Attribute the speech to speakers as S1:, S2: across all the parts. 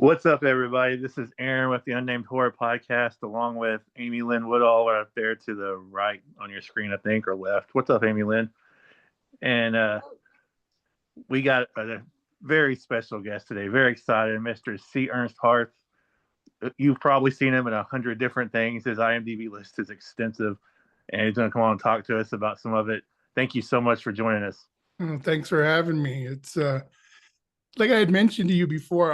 S1: What's up, everybody? This is Aaron with the Unnamed Horror Podcast, along with Amielynn Woodall right up there to the right on your screen, I think, or left. What's up, Amielynn? And we got a very special guest today. Very excited, Mr. C Ernst Harth. You've probably seen him in 100 different things. His IMDb list is extensive, and he's going to come on and talk to us about some of it. Thank you so much for joining us.
S2: Thanks for having me. It's like I had mentioned to you before,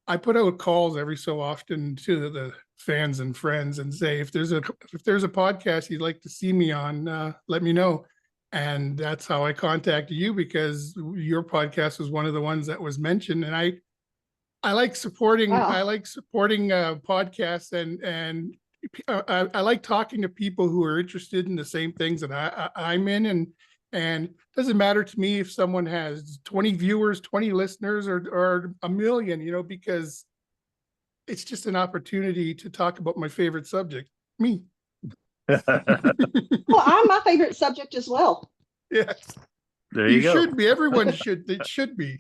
S2: I put out calls every so often to the fans and friends and say, if there's a podcast you'd like to see me on, let me know. And that's how I contacted you, because your podcast was one of the ones that was mentioned. And I like supporting podcasts, and I like talking to people who are interested in the same things that I'm in. And it doesn't matter to me if someone has 20 viewers, 20 listeners, or a million, because it's just an opportunity to talk about my favorite subject, me.
S3: Well, I'm my favorite subject as well.
S2: Yes.
S1: There you go.
S2: Should be. Everyone should. It should be.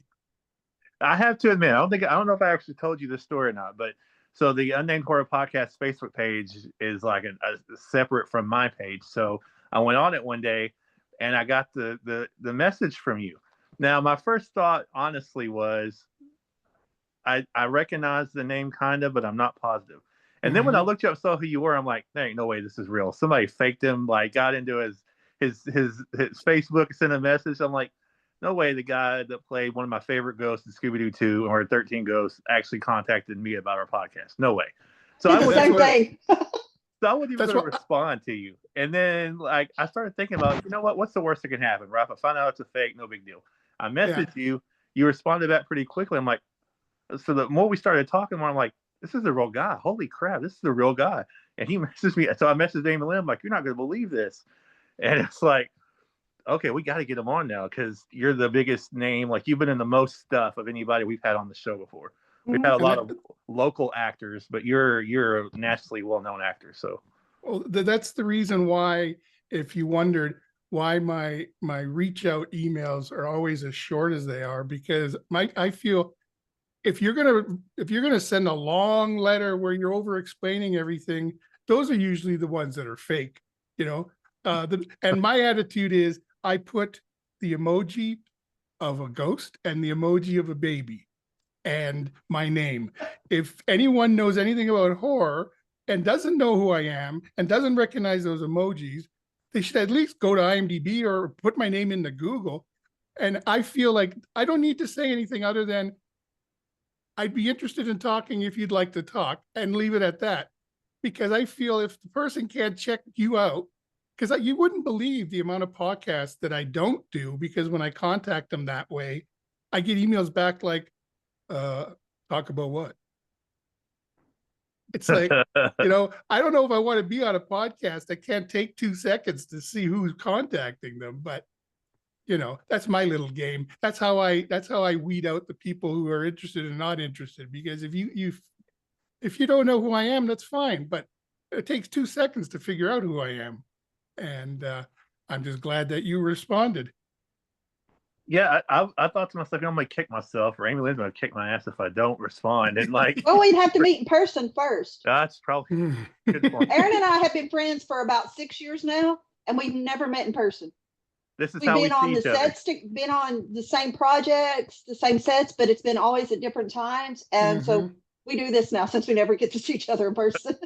S1: I have to admit, I don't know if I actually told you this story or not, but so the Unnamed Horror Podcast Facebook page is like a separate from my page. So I went on it one day, and I got the message from you. Now, my first thought, honestly, was I recognize the name kind of, but I'm not positive. And then when I looked you up, saw who you were, I'm like, there ain't no way this is real. Somebody faked him, like got into his Facebook, sent a message. I'm like, no way the guy that played one of my favorite ghosts in Scooby-Doo 2 or 13 Ghosts actually contacted me about our podcast. No way. So I wouldn't even respond to you. And then like I started thinking about, what's the worst that can happen, right? If I find out it's a fake, no big deal. I messaged you. You responded back pretty quickly. I'm like, so the more we started talking, more I'm like, this is the real guy. Holy crap, this is the real guy. And he messaged me. So I messaged Amielynn. I'm like, you're not going to believe this. And it's like, okay, we got to get him on now because you're the biggest name. Like you've been in the most stuff of anybody we've had on the show before. We've had a lot of local actors, but you're a nationally well-known actor. So,
S2: well, that's the reason why, if you wondered why my reach out emails are always as short as they are, because I feel if you're gonna send a long letter where you're over explaining everything, those are usually the ones that are fake, and my attitude is I put the emoji of a ghost and the emoji of a baby and my name. If anyone knows anything about horror and doesn't know who I am and doesn't recognize those emojis, they should at least go to IMDb or put my name into Google. And I feel like I don't need to say anything other than I'd be interested in talking if you'd like to talk, and leave it at that. Because I feel if the person can't check you out, because you wouldn't believe the amount of podcasts that I don't do, because when I contact them that way, I get emails back like, talk about what? It's like, I don't know if I want to be on a podcast that can't take 2 seconds to see who's contacting them, but that's my little game. That's how I weed out the people who are interested and not interested. Because if you don't know who I am, that's fine. But it takes 2 seconds to figure out who I am. And I'm just glad that you responded.
S1: Yeah, I thought to myself, I'm going to kick myself, or Amielynn's going to kick my ass if I don't respond. And like,
S3: well, we'd have to meet in person first.
S1: That's probably a good point.
S3: Aaron and I have been friends for about 6 years now, and we've never met in person.
S1: This is how we see each other.
S3: Been on the same projects, the same sets, but it's been always at different times. And so we do this now since we never get to see each other in person.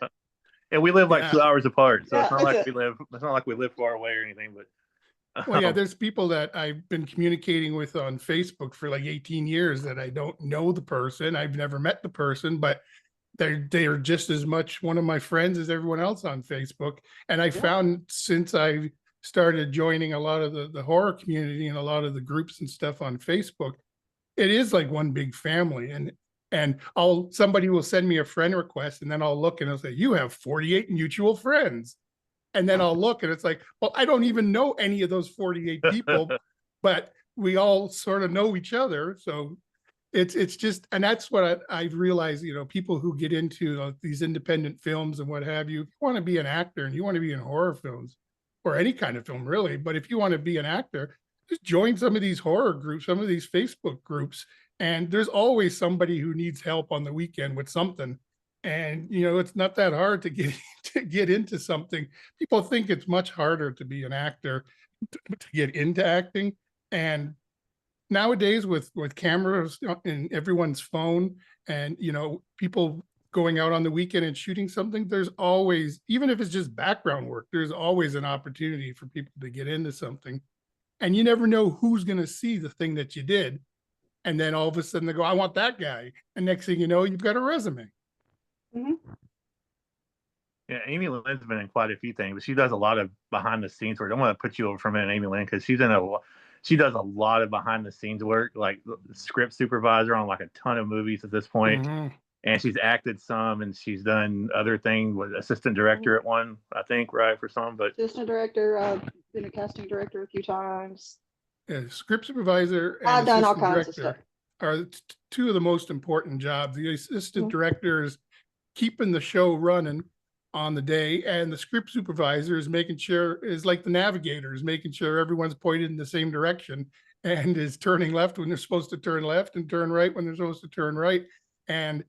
S1: And we live like 2 hours apart, so it's not like we live far away or anything. But
S2: well, yeah, there's people that I've been communicating with on Facebook for like 18 years that I don't know the person. I've never met the person, but they're just as much one of my friends as everyone else on Facebook. And I found since I started joining a lot of the horror community and a lot of the groups and stuff on Facebook, it is like one big family. And somebody will send me a friend request, and then I'll look and I'll say, you have 48 mutual friends. And then I'll look and it's like, well, I don't even know any of those 48 people, but we all sort of know each other. So it's just, and that's what I've realized, people who get into these independent films and what have you, if you want to be an actor and you want to be in horror films, or any kind of film really, but if you want to be an actor, just join some of these horror groups, some of these Facebook groups, And there's always somebody who needs help on the weekend with something. And, it's not that hard to get into something. People think it's much harder to be an actor, to get into acting. And nowadays with cameras in everyone's phone and, people going out on the weekend and shooting something, there's always, even if it's just background work, there's always an opportunity for people to get into something. And you never know who's going to see the thing that you did. And then all of a sudden they go, I want that guy. And next thing you know, you've got a resume.
S3: Mhm.
S1: Yeah, Amielynn's been in quite a few things, but she does a lot of behind the scenes work. I want to put you over for a minute, Amielynn, because she does a lot of behind the scenes work, like script supervisor on like a ton of movies at this point.
S2: Mhm.
S1: And she's acted some, and she's done other things with assistant director at one, I think, right, for some. But
S3: Assistant director, I've been a casting director a few times.
S2: Script supervisor and
S3: I've done all
S2: assistant
S3: kinds of stuff.
S2: director are two of the most important jobs. The assistant director is keeping the show running on the day, and the script supervisor is is like the navigator, is making sure everyone's pointed in the same direction and is turning left when they're supposed to turn left and turn right when they're supposed to turn right. And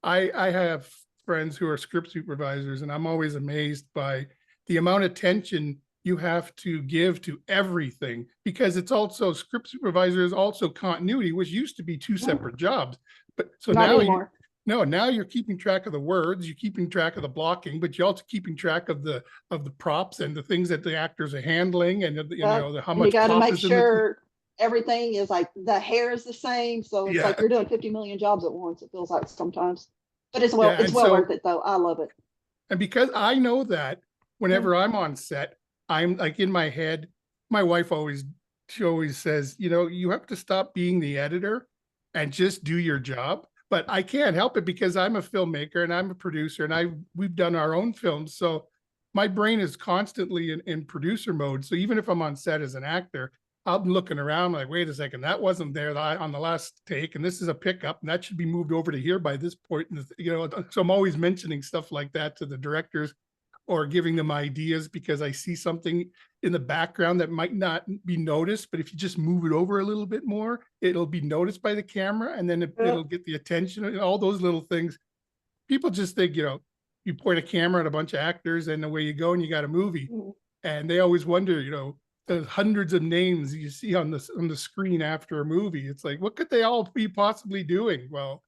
S2: I have friends who are script supervisors, and I'm always amazed by the amount of attention you have to give to everything, because it's also, script supervisor is also continuity, which used to be two separate jobs. But so
S3: Not
S2: now
S3: anymore.
S2: now you're keeping track of the words, you're keeping track of the blocking, but you're also keeping track of the props and the things that the actors are handling, and how
S3: And
S2: much
S3: you got to
S2: pop
S3: make
S2: is in
S3: sure everything is like the hair is the same. So it's like you're doing 50 million jobs at once. It feels like sometimes, but it's well worth it though. I love it.
S2: And because I know that whenever I'm on set, I'm like, in my head, my wife she always says, you have to stop being the editor and just do your job. But I can't help it because I'm a filmmaker and I'm a producer, and we've done our own films. So my brain is constantly in producer mode. So even if I'm on set as an actor, I'm looking around like, wait a second, that wasn't there on the last take, and this is a pickup, and that should be moved over to here by this point. And, so I'm always mentioning stuff like that to the directors, or giving them ideas because I see something in the background that might not be noticed, but if you just move it over a little bit more, it'll be noticed by the camera, and then it'll get the attention, and all those little things. People just think, you point a camera at a bunch of actors and away you go and you got a movie. And they always wonder, the hundreds of names you see on the screen after a movie. It's like, what could they all be possibly doing? Well,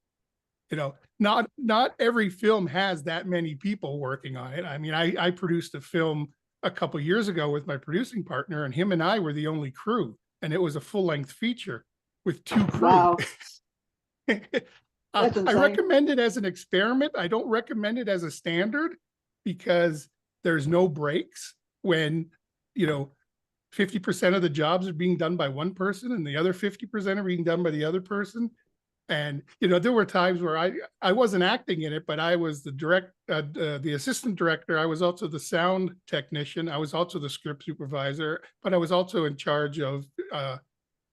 S2: not every film has that many people working on it. I mean, I produced a film a couple years ago with my producing partner, and him and I were the only crew, and it was a full-length feature with 2 crew.
S3: Wow.
S2: I recommend it as an experiment. I don't recommend it as a standard, because there's no breaks when 50% of the jobs are being done by one person and the other 50% are being done by the other person. And, there were times where I wasn't acting in it, but I was the assistant director. I was also the sound technician. I was also the script supervisor, but I was also in charge of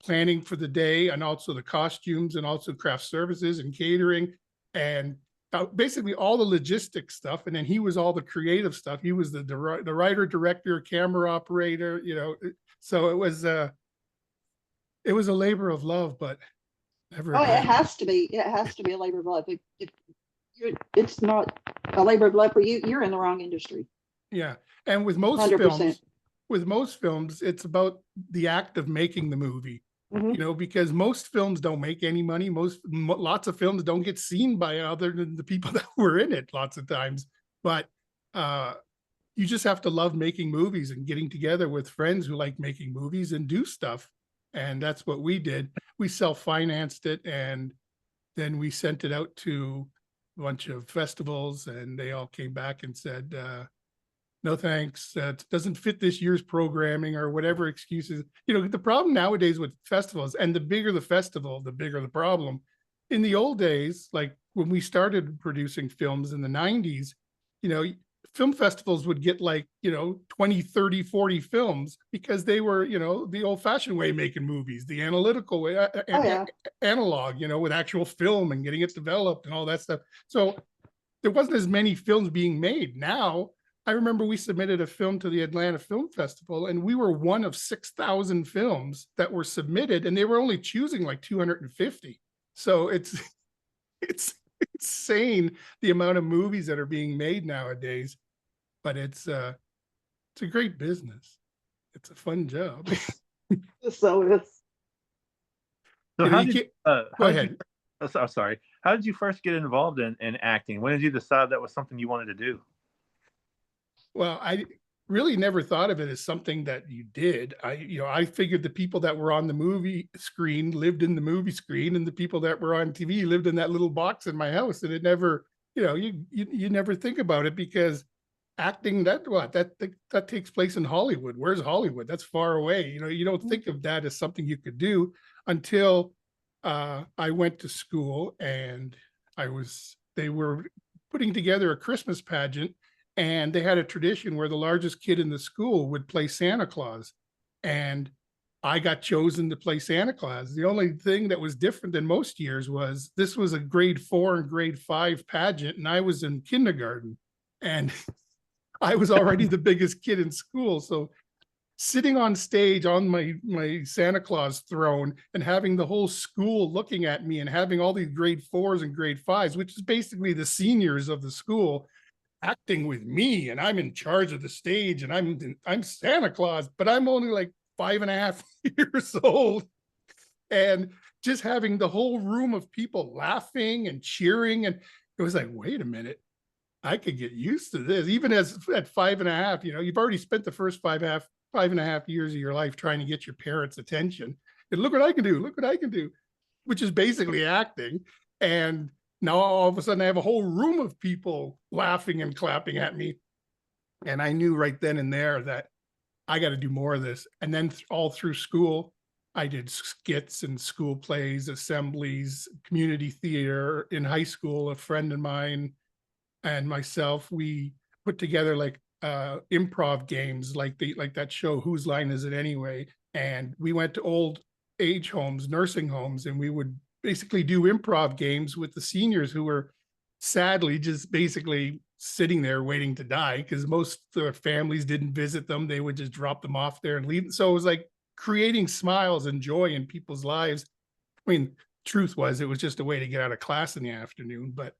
S2: planning for the day, and also the costumes, and also craft services and catering, and basically all the logistics stuff. And then he was all the creative stuff. He was the writer, director, camera operator, so it was a labor of love, but never.
S3: Oh, it has to be. It has to be a labor of love. If it's not a labor of love for you, you're in the wrong industry.
S2: Yeah. And with most
S3: 100%.
S2: films, it's about the act of making the movie. Because most films don't make any money. Lots of films don't get seen by other than the people that were in it lots of times. But you just have to love making movies and getting together with friends who like making movies and do stuff. And that's what we did. We self-financed it, and then we sent it out to a bunch of festivals, and they all came back and said, no thanks, it doesn't fit this year's programming, or whatever excuses. The problem nowadays with festivals, and the bigger the festival, the bigger the problem. In the old days, like when we started producing films in the 90s, film festivals would get 20, 30, 40 films, because they were, the old fashioned way of making movies, the analytical way, analog, with actual film and getting it developed and all that stuff. So there wasn't as many films being made. Now, I remember we submitted a film to the Atlanta Film Festival, and we were one of 6,000 films that were submitted, and they were only choosing 250. So it's insane the amount of movies that are being made nowadays, but it's a great business. It's a fun job.
S3: So it's
S1: So
S2: You know,
S1: how
S2: you
S1: did
S2: can't,
S1: how
S2: go
S1: did you
S2: ahead.
S1: I'm sorry. How did you first get involved in acting? When did you decide that was something you wanted to do?
S2: Well, I really never thought of it as something that you did. I figured the people that were on the movie screen lived in the movie screen, and the people that were on TV lived in that little box in my house. And it never, you never think about it, because acting, that takes place in Hollywood. Where's Hollywood? That's far away. You don't think of that as something you could do until I went to school, and they were putting together a Christmas pageant, and they had a tradition where the largest kid in the school would play Santa Claus. And I got chosen to play Santa Claus. The only thing that was different than most years was this was a grade 4 and grade 5 pageant, and I was in kindergarten. And I was already the biggest kid in school. So sitting on stage on my Santa Claus throne and having the whole school looking at me, and having all these grade 4s and grade 5s, which is basically the seniors of the school, acting with me, and I'm in charge of the stage, and I'm Santa Claus, but I'm only like 5.5 years old. And just having the whole room of people laughing and cheering, and it was like, wait a minute, I could get used to this. Even as at 5.5, you've already spent the first 5.5 years of your life trying to get your parents' attention. And look what I can do, look what I can do, which is basically acting. And now all of a sudden I have a whole room of people laughing and clapping at me. And I knew right then and there that I got to do more of this. And then all through school, I did skits and school plays, assemblies, community theater. In high school, a friend of mine and myself, we put together like improv games, like that show Whose Line Is It Anyway? And we went to old age homes, nursing homes, and we would basically do improv games with the seniors who were sadly just basically sitting there waiting to die, because most of their families didn't visit them. They would just drop them off there and leave. So it was like creating smiles and joy in people's lives. I mean, truth was, it was just a way to get out of class in the afternoon, but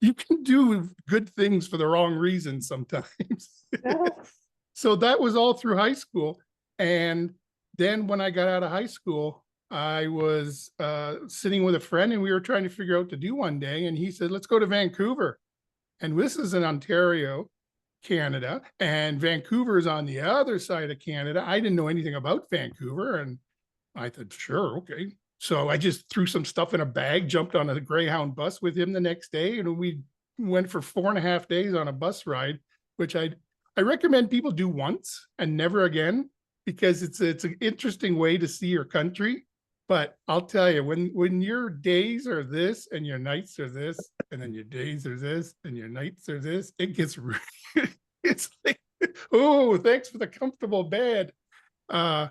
S2: you can do good things for the wrong reasons sometimes. So that was all through high school. And then when I got out of high school, I was sitting with a friend, and we were trying to figure out what to do one day. And he said, let's go to Vancouver. And this is in Ontario, Canada. And Vancouver is on the other side of Canada. I didn't know anything about Vancouver. And I thought, sure, okay. So I just threw some stuff in a bag, jumped on a Greyhound bus with him the next day. And we went for 4.5 days on a bus ride, which I recommend people do once and never again, because it's an interesting way to see your country. But I'll tell you, when your days are this and your nights are this, and then your days are this and your nights are this, it gets really, it's like, oh, thanks for the comfortable bed. So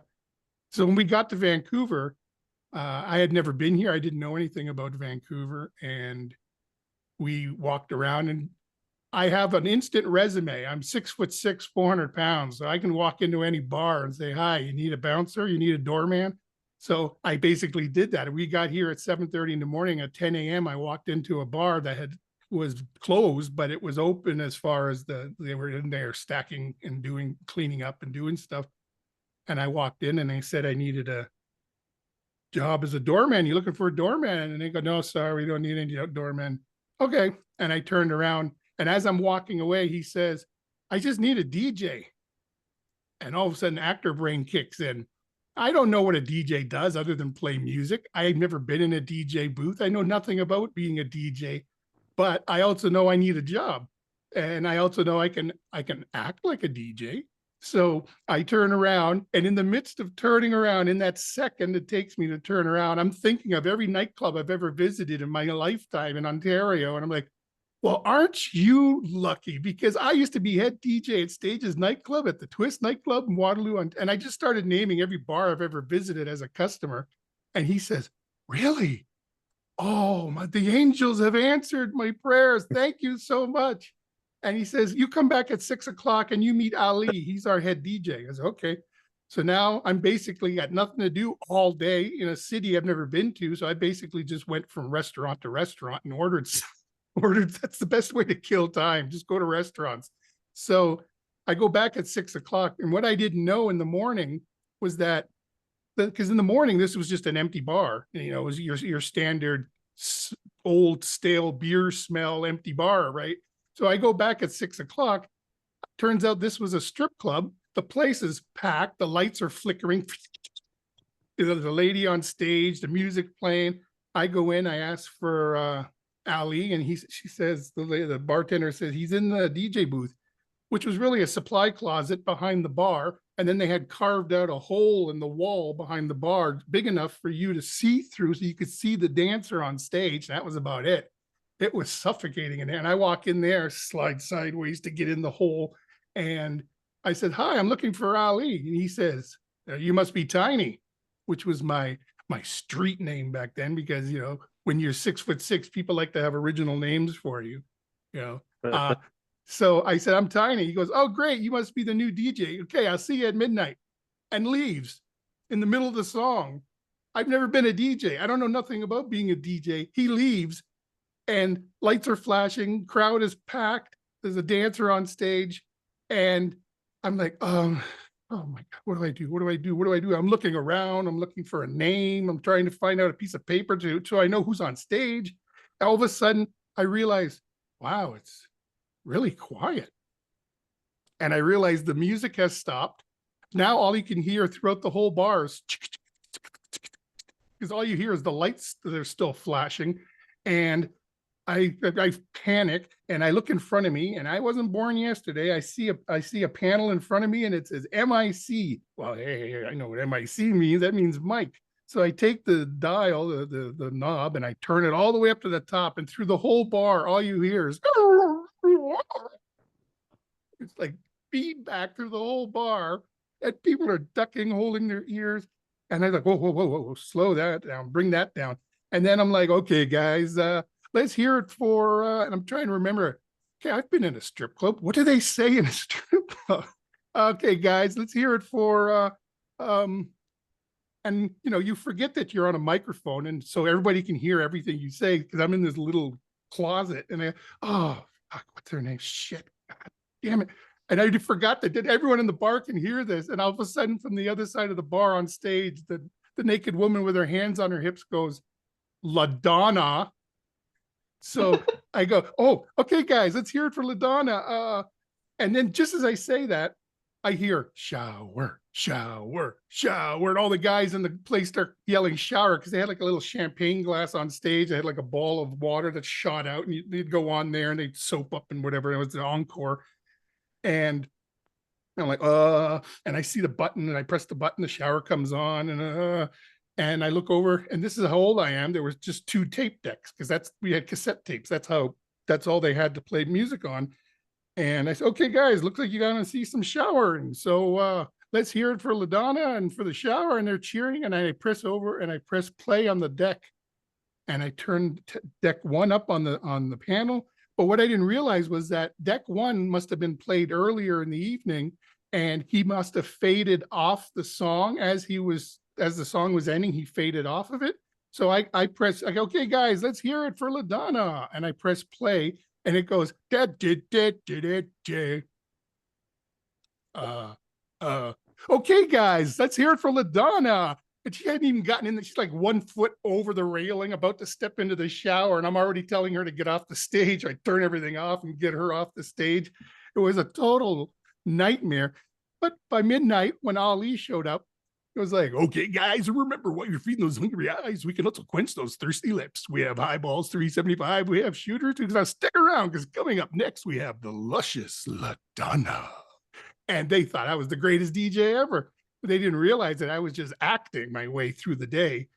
S2: when we got to Vancouver, I had never been here. I didn't know anything about Vancouver, and we walked around, and I have an instant resume. I'm 6'6", 400 pounds. So I can walk into any bar and say, hi, you need a bouncer? You need a doorman? So I basically did that. We got here at 7:30 in the morning. At 10 a.m., I walked into a bar that was closed, but it was open as far as they were in there stacking and cleaning up and doing stuff. And I walked in, and they said I needed a job as a doorman. You looking for a doorman? And they go, no, sorry, we don't need any doorman. Okay. And I turned around, and as I'm walking away, he says, I just need a DJ. And all of a sudden, actor brain kicks in. I don't know what a DJ does other than play music. I've never been in a DJ booth. I know nothing about being a DJ, but I also know I need a job. And I also know I can act like a DJ. So I turn around, and in the midst of turning around, in that second it takes me to turn around, I'm thinking of every nightclub I've ever visited in my lifetime in Ontario. And I'm like, well, aren't you lucky? Because I used to be head DJ at Stages nightclub, at the Twist nightclub in Waterloo. And I just started naming every bar I've ever visited as a customer. And he says, really? Oh, the angels have answered my prayers. Thank you so much. And he says, you come back at 6 o'clock and you meet Ali. He's our head DJ. I said, okay. So now I'm basically got nothing to do all day in a city I've never been to. So I basically just went from restaurant to restaurant and ordered. That's the best way to kill time. Just go to restaurants. So I go back at 6 o'clock. And what I didn't know in the morning was that, because in the morning, this was just an empty bar. You know, it was your standard old stale beer smell empty bar, right? So I go back at 6 o'clock. Turns out this was a strip club. The place is packed. The lights are flickering. There's a lady on stage, the music playing. I go in, I ask for Ali, and she says, the bartender says he's in the DJ booth, which was really a supply closet behind the bar. And then they had carved out a hole in the wall behind the bar, big enough for you to see through so you could see the dancer on stage. That was about it. It was suffocating in there. And I walk in there, slide sideways to get in the hole. And I said, "Hi, I'm looking for Ali." And he says, "You must be Tiny," which was my street name back then, because, you know, when you're 6'6", people like to have original names for you, you know. So I said, "I'm Tiny." He goes, "Oh, great. You must be the new DJ. Okay, I'll see you at midnight," and leaves in the middle of the song. I've never been a DJ. I don't know nothing about being a DJ. He leaves and lights are flashing. Crowd is packed. There's a dancer on stage. And I'm like, oh my God, what do I do? What do I do? What do I do? I'm looking around. I'm looking for a name. I'm trying to find out a piece of paper so I know who's on stage. All of a sudden, I realize, wow, it's really quiet. And I realized the music has stopped. Now all you can hear throughout the whole bar is, because all you hear is the lights that are still flashing. And I panic and I look in front of me, and I wasn't born yesterday. I see a panel in front of me and it says MIC. Well, hey, I know what MIC means. That means Mike. So I take the dial, the knob, and I turn it all the way up to the top, and through the whole bar, all you hear is it's like feedback through the whole bar, and people are ducking, holding their ears. And I'm like, whoa, slow that down, bring that down. And then I'm like, okay, guys, let's hear it for, and I'm trying to remember, okay, I've been in a strip club. What do they say in a strip club? Okay, guys, let's hear it for, and you know, you forget that you're on a microphone, and so everybody can hear everything you say, because I'm in this little closet, and oh, fuck, what's their name? Shit, God damn it. And I forgot that everyone in the bar can hear this. And all of a sudden, from the other side of the bar on stage, the naked woman with her hands on her hips goes, "LaDonna." So I go, "Oh, okay, guys, let's hear it for LaDonna." And then just as I say that, I hear shower, shower, shower. And all the guys in the place start yelling shower, because they had like a little champagne glass on stage. They had like a ball of water that shot out, and they'd go on there and they'd soap up and whatever. It was the encore. And I'm like, and I see the button, and I press the button, the shower comes on, and I look over, and this is how old I am. There was just 2 tape decks, because we had cassette tapes. That's all they had to play music on. And I said, "Okay, guys, looks like you're gonna see some showering. So let's hear it for LaDonna and for the shower." And they're cheering, and I press over and I press play on the deck, and I turned deck 1 up on the panel. But what I didn't realize was that deck 1 must have been played earlier in the evening, and he must have faded off the song as the song was ending. He faded off of it. So I go, "Okay, guys, let's hear it for LaDonna," and I press play, and it goes "Okay, guys, let's hear it for LaDonna." And she hadn't even gotten in there. She's like 1 foot over the railing, about to step into the shower. And I'm already telling her to get off the stage. I turn everything off and get her off the stage. It was a total nightmare. But by midnight, when Ali showed up, it was like, "Okay, guys, remember, while you're feeding those hungry eyes, we can also quench those thirsty lips. We have highballs, 375. We have shooters. Now stick around, because coming up next, we have the luscious LaDonna." And they thought I was the greatest DJ ever. But they didn't realize that I was just acting my way through the day.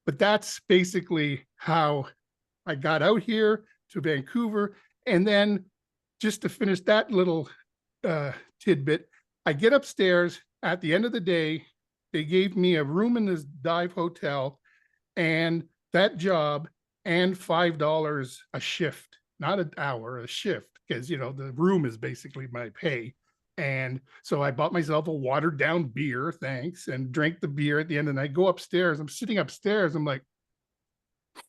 S2: But that's basically how I got out here to Vancouver. And then, just to finish that little tidbit, I get upstairs at the end of the day. They gave me a room in this dive hotel, and that job, and $5 a shift, not an hour, a shift, because, you know, the room is basically my pay. And so I bought myself a watered down beer, thanks, and drank the beer at the end. And I go upstairs. I'm sitting upstairs. I'm like, what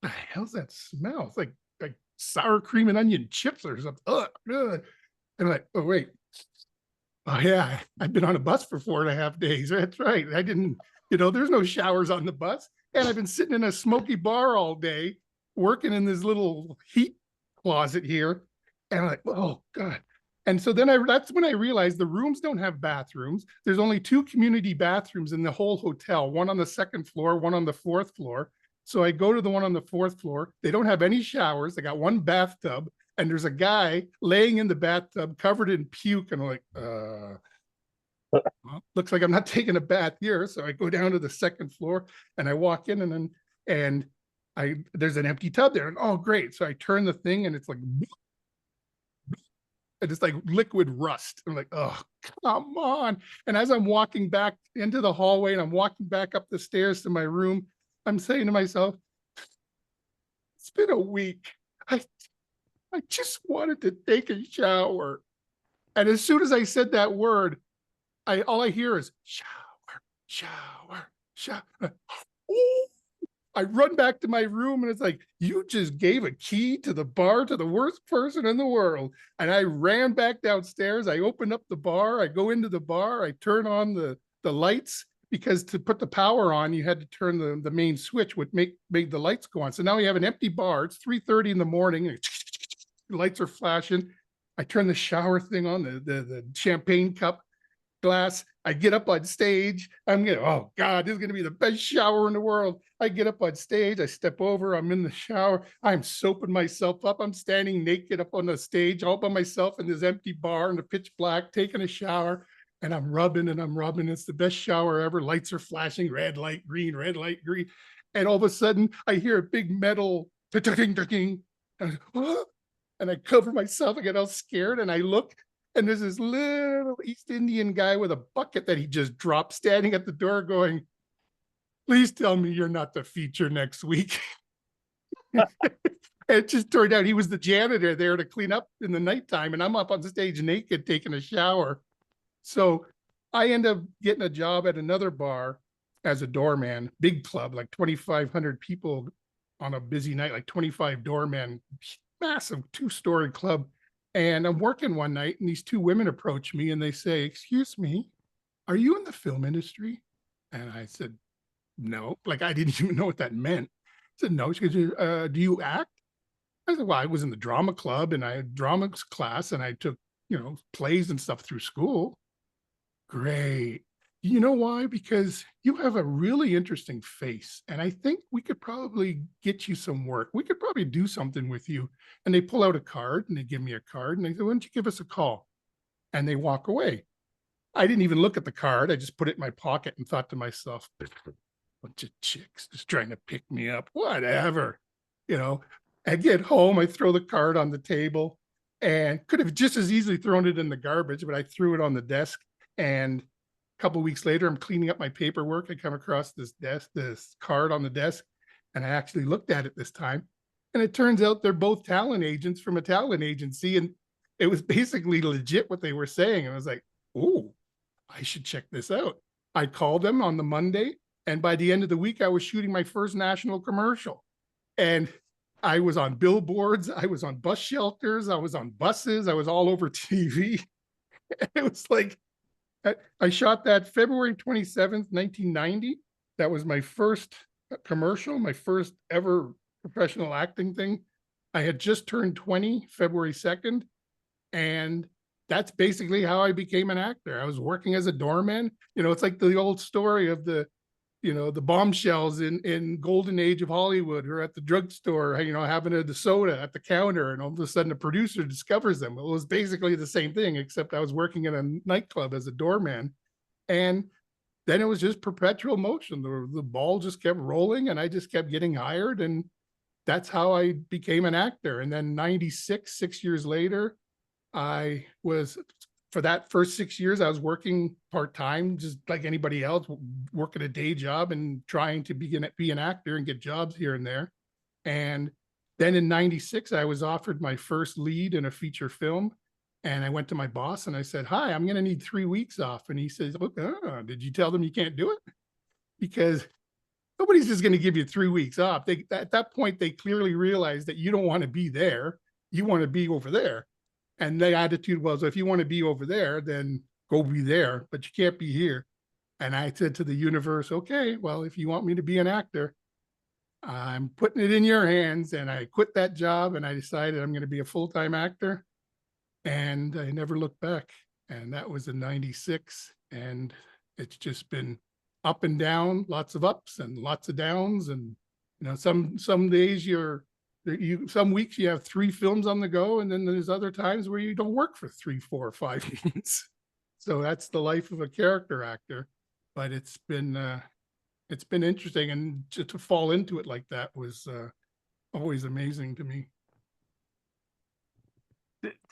S2: the hell's that smell? It's like sour cream and onion chips or something. Ugh, ugh. And I'm like, oh, wait. Oh, yeah, I've been on a bus for 4.5 days. That's right. I didn't, there's no showers on the bus. And I've been sitting in a smoky bar all day, working in this little heat closet here. And I'm like, oh, God. And so then that's when I realized the rooms don't have bathrooms. There's only 2 community bathrooms in the whole hotel, one on the 2nd floor, one on the 4th floor. So I go to the one on the 4th floor. They don't have any showers. They got one bathtub. And there's a guy laying in the bathtub covered in puke. And I'm like, well, looks like I'm not taking a bath here. So I go down to the 2nd floor and I walk in and there's an empty tub there. And oh, great. So I turn the thing and it's like, and it's like liquid rust. I'm like, oh, come on. And as I'm walking back into the hallway and I'm walking back up the stairs to my room, I'm saying to myself, it's been a week. I just wanted to take a shower. And as soon as I said that word, all I hear is shower, shower, shower. I run back to my room and it's like, you just gave a key to the bar to the worst person in the world. And I ran back downstairs. I opened up the bar. I go into the bar. I turn on the lights, because to put the power on, you had to turn the main switch, which made the lights go on. So now we have an empty bar. It's 3:30 in the morning. The lights are flashing. I turn the shower thing on, the champagne cup glass. I get up on stage. Oh God, this is going to be the best shower in the world. I get up on stage. I step over. I'm in the shower. I'm soaping myself up. I'm standing naked up on the stage all by myself in this empty bar in the pitch black, taking a shower. And I'm rubbing and I'm rubbing. It's the best shower ever. Lights are flashing, red light, green, red light, green. And all of a sudden, I hear a big metal ting. And I cover myself. I get all scared and I look, and there's this little East Indian guy with a bucket that he just dropped, standing at the door going, please tell me you're not the feature next week. It just turned out he was the janitor there to clean up in the nighttime, and I'm up on the stage naked taking a shower. So I end up getting a job at another bar as a doorman, big club, like 2,500 people on a busy night, like 25 doormen, massive 2-story club. And I'm working one night and these 2 women approach me and they say, excuse me, are you in the film industry? And I said, no, like I didn't even know what that meant. I said, no. She goes, do you act? I said, well, I was in the drama club and I had drama class and I took, plays and stuff through school. Great. You know why? Because you have a really interesting face. And I think we could probably get you some work. We could probably do something with you. And they pull out a card and they give me a card and they say, why don't you give us a call? And they walk away. I didn't even look at the card. I just put it in my pocket and thought to myself, bunch of chicks just trying to pick me up, whatever. I get home, I throw the card on the table and could have just as easily thrown it in the garbage, but I threw it on the desk. And a couple of weeks later, I'm cleaning up my paperwork. I come across this card on the desk, and I actually looked at it this time. And it turns out they're both talent agents from a talent agency. And it was basically legit what they were saying. And I was like, oh, I should check this out. I called them on the Monday. And by the end of the week, I was shooting my first national commercial. And I was on billboards. I was on bus shelters. I was on buses. I was all over TV. It was like, I shot that February 27th, 1990. That was my first commercial, my first ever professional acting thing. I had just turned 20, February 2nd. And that's basically how I became an actor. I was working as a doorman. It's like the old story of the bombshells in golden age of Hollywood, or at the drugstore, having the soda at the counter, and all of a sudden the producer discovers them. It was basically the same thing, except I was working in a nightclub as a doorman. And then it was just perpetual motion. The ball just kept rolling and I just kept getting hired. And that's how I became an actor. And then 96, 6 years later, for that first 6 years, I was working part-time, just like anybody else, working a day job and trying to be an actor and get jobs here and there. And then in 96, I was offered my first lead in a feature film. And I went to my boss and I said, hi, I'm going to need 3 weeks off. And he says, did you tell them you can't do it? Because nobody's just going to give you 3 weeks off. At that point, they clearly realize that you don't want to be there. You want to be over there. And the attitude was, if you want to be over there, then go be there, but you can't be here. And I said to the universe, okay, well, if you want me to be an actor, I'm putting it in your hands. And I quit that job and I decided I'm going to be a full-time actor. And I never looked back. And that was in '96. And it's just been up and down, lots of ups and lots of downs. And, some days some weeks you have 3 films on the go. And then there's other times where you don't work for 3, 4, or 5 months. So that's the life of a character actor. But it's been interesting. And to fall into it like that was always amazing to me.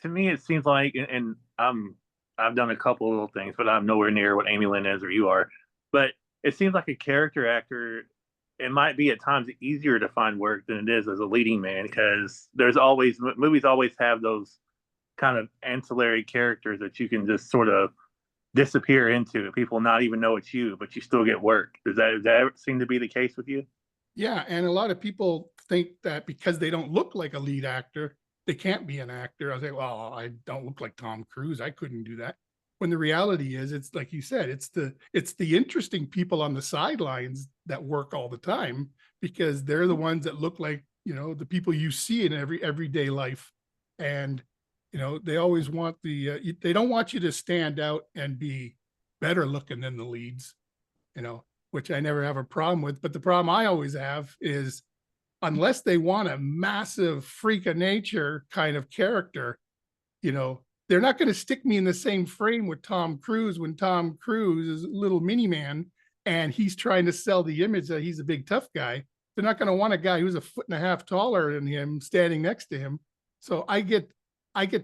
S1: To me, it seems like, and I've done a couple of little things, but I'm nowhere near what Amielynn is or you are. But it seems like a character actor, it might be at times easier to find work than it is as a leading man, because movies always have those kind of ancillary characters that you can just sort of disappear into. People not even know it's you, but you still get work. Does that seem to be the case with you?
S2: Yeah, and a lot of people think that because they don't look like a lead actor, they can't be an actor. I say, well, I don't look like Tom Cruise. I couldn't do that. When the reality is, it's like you said, it's the interesting people on the sidelines that work all the time, because they're the ones that look like, the people you see in everyday life. And, they always want they don't want you to stand out and be better looking than the leads, which I never have a problem with. But the problem I always have is, unless they want a massive freak of nature kind of character, they're not going to stick me in the same frame with Tom Cruise when Tom Cruise is a little mini man and he's trying to sell the image that he's a big tough guy. They're not going to want a guy who's 1.5 feet taller than him standing next to him. So I get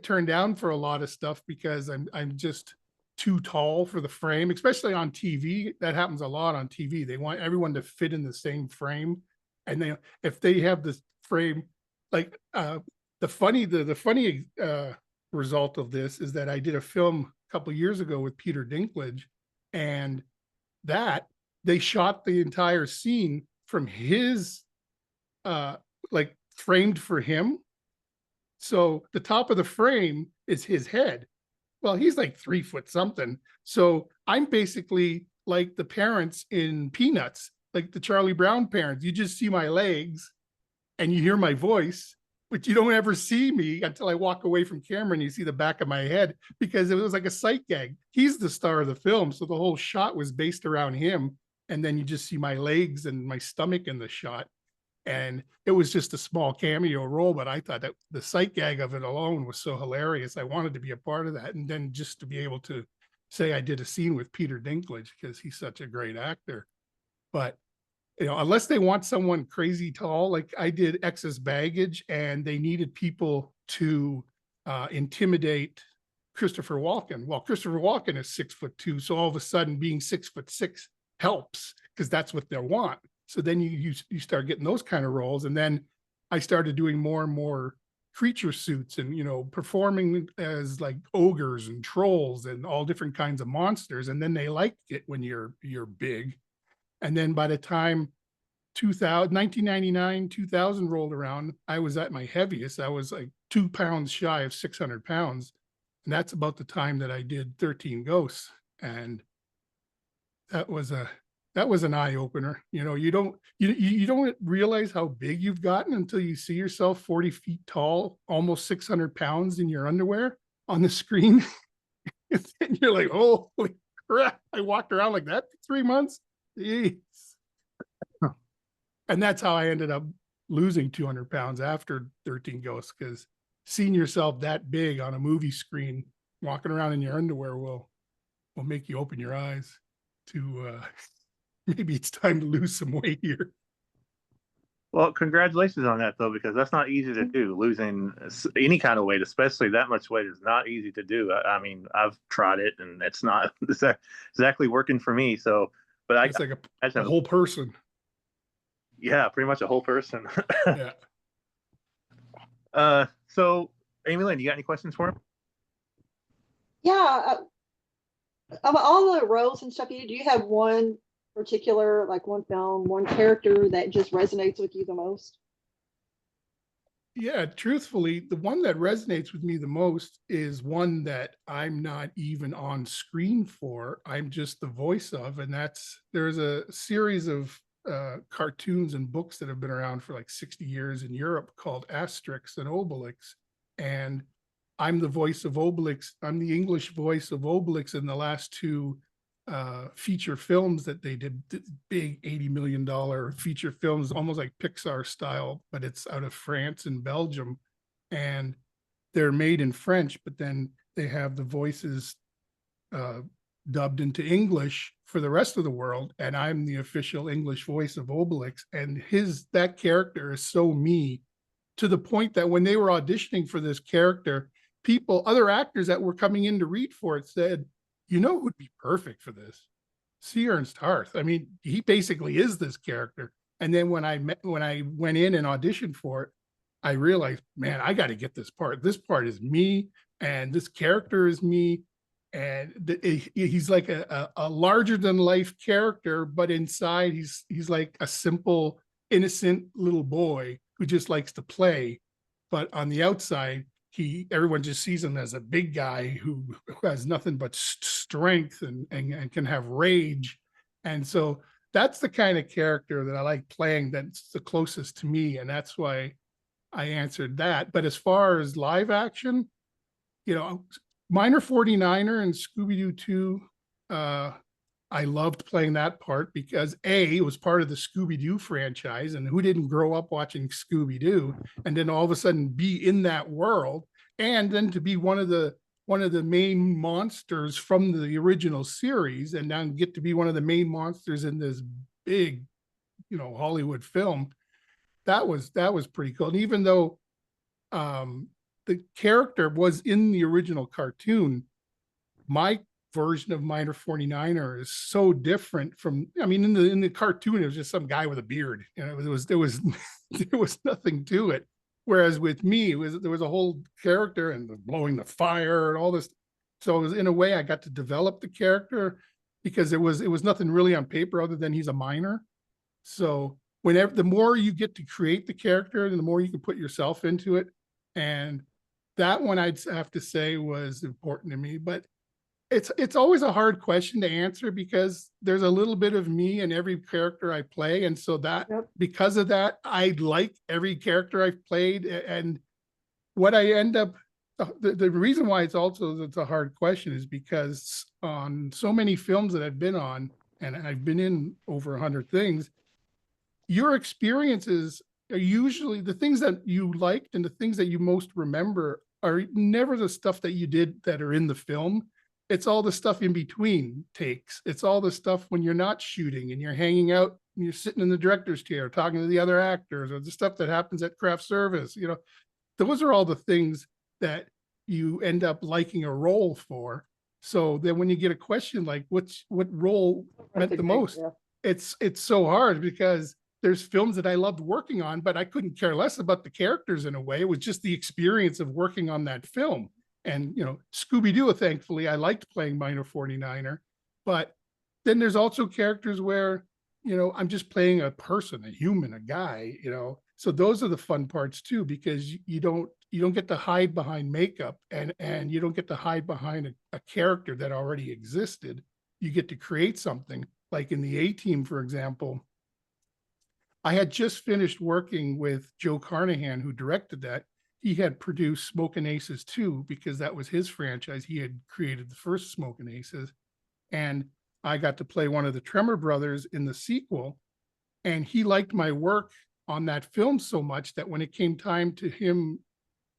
S2: turned down for a lot of stuff because I'm just too tall for the frame, especially on TV. That happens a lot on TV. They want everyone to fit in the same frame. And if they have this frame, like the funny result of this is that I did a film a couple of years ago with Peter Dinklage, and that they shot the entire scene from his framed for him. So the top of the frame is his head. Well, he's like 3 foot something. So I'm basically like the parents in Peanuts, like the Charlie Brown parents. You just see my legs and you hear my voice, but you don't ever see me until I walk away from camera and you see the back of my head, because it was like a sight gag. He's the star of the film. So the whole shot was based around him. And then you just see my legs and my stomach in the shot. And it was just a small cameo role, but I thought that the sight gag of it alone was so hilarious. I wanted to be a part of that. And then just to be able to say I did a scene with Peter Dinklage, because he's such a great actor. But, unless they want someone crazy tall, like I did Excess Baggage, and they needed people to intimidate Christopher Walken. Well, Christopher Walken is 6'2". So all of a sudden being 6'6" helps, because that's what they want. So then you start getting those kind of roles. And then I started doing more and more creature suits and, performing as like ogres and trolls and all different kinds of monsters. And then they liked it when you're big. And then by the time 1999, 2000 rolled around, I was at my heaviest. I was like 2 pounds shy of 600 pounds. And that's about the time that I did 13 Ghosts. And that was an eye opener. You don't realize how big you've gotten until you see yourself 40 feet tall, almost 600 pounds in your underwear on the screen. And you're like, holy crap, I walked around like that for 3 months. Jeez. And that's how I ended up losing 200 pounds after 13 Ghosts, because seeing yourself that big on a movie screen, walking around in your underwear will make you open your eyes to maybe it's time to lose some weight here.
S1: Well, congratulations on that, though, because that's not easy to do. Losing any kind of weight, especially that much weight, is not easy to do. I mean, I've tried it, and it's not exactly working for me. So, but
S2: it's like a whole person.
S1: Yeah, pretty much a whole person.
S2: Yeah.
S1: So, Amielynn, you got any questions for him?
S3: Yeah, of all the roles and stuff you do you have one particular, like one film, one character that just resonates with you the most?
S2: Yeah, truthfully, the one that resonates with me the most is one that I'm not even on screen for. I'm just the voice of, and there's a series of cartoons and books that have been around for like 60 years in Europe called Asterix and Obelix. And I'm the voice of Obelix. I'm the English voice of Obelix in the last two feature films that they did, big $80 million feature films, almost like Pixar style, but it's out of France and Belgium. And they're made in French, but then they have the voices dubbed into English for the rest of the world. And I'm the official English voice of Obelix. And that character is so me, to the point that when they were auditioning for this character, other actors that were coming in to read for it said, you know who'd be perfect for this? C Ernst Harth. I mean, he basically is this character. And then when I went in and auditioned for it, I realized, man, I got to get this part. This part is me, and this character is me. And he's like a larger than life character, but inside he's like a simple, innocent little boy who just likes to play. But on the outside, everyone just sees him as a big guy who has nothing but strength and can have rage. And so that's the kind of character that I like playing, that's the closest to me. And that's why I answered that. But as far as live action, Minor 49er and Scooby-Doo 2, I loved playing that part because it was part of the Scooby-Doo franchise, and who didn't grow up watching Scooby-Doo, and then all of a sudden be in that world, and then to be one of the main monsters from the original series, and now get to be one of the main monsters in this big, Hollywood film. That was pretty cool. And even though the character was in the original cartoon, my version of Minor 49er is so different from, in the cartoon, it was just some guy with a beard. There was nothing to it. Whereas with me, there was a whole character and blowing the fire and all this. So it was, in a way, I got to develop the character because it was nothing really on paper other than he's a miner. So the more you get to create the character, and the more you can put yourself into it. And that one, I'd have to say, was important to me. But it's always a hard question to answer because there's a little bit of me in every character I play. And so because of that, I like every character I've played. And what I end up, the reason why it's a hard question is because on so many films that I've been on, and I've been in over 100 things, your experiences are usually the things that you liked, and the things that you most remember are never the stuff that you did that are in the film. It's all the stuff in between takes. It's all the stuff when you're not shooting and you're hanging out and you're sitting in the director's chair talking to the other actors, or the stuff that happens at craft service. Those are all the things that you end up liking a role for. So then when you get a question like what role meant the most, it's so hard because there's films that I loved working on, but I couldn't care less about the characters in a way. It was just the experience of working on that film. And, Scooby-Doo, thankfully, I liked playing Minor 49er. But then there's also characters where, I'm just playing a person, a human, a guy, So those are the fun parts too, because you don't get to hide behind makeup, and you don't get to hide behind a character that already existed. You get to create something. Like in the A-Team, for example, I had just finished working with Joe Carnahan, who directed that. He had produced Smokin' Aces 2 because that was his franchise. He had created the first Smokin' Aces. And I got to play one of the Tremor brothers in the sequel. And he liked my work on that film so much that when it came time to him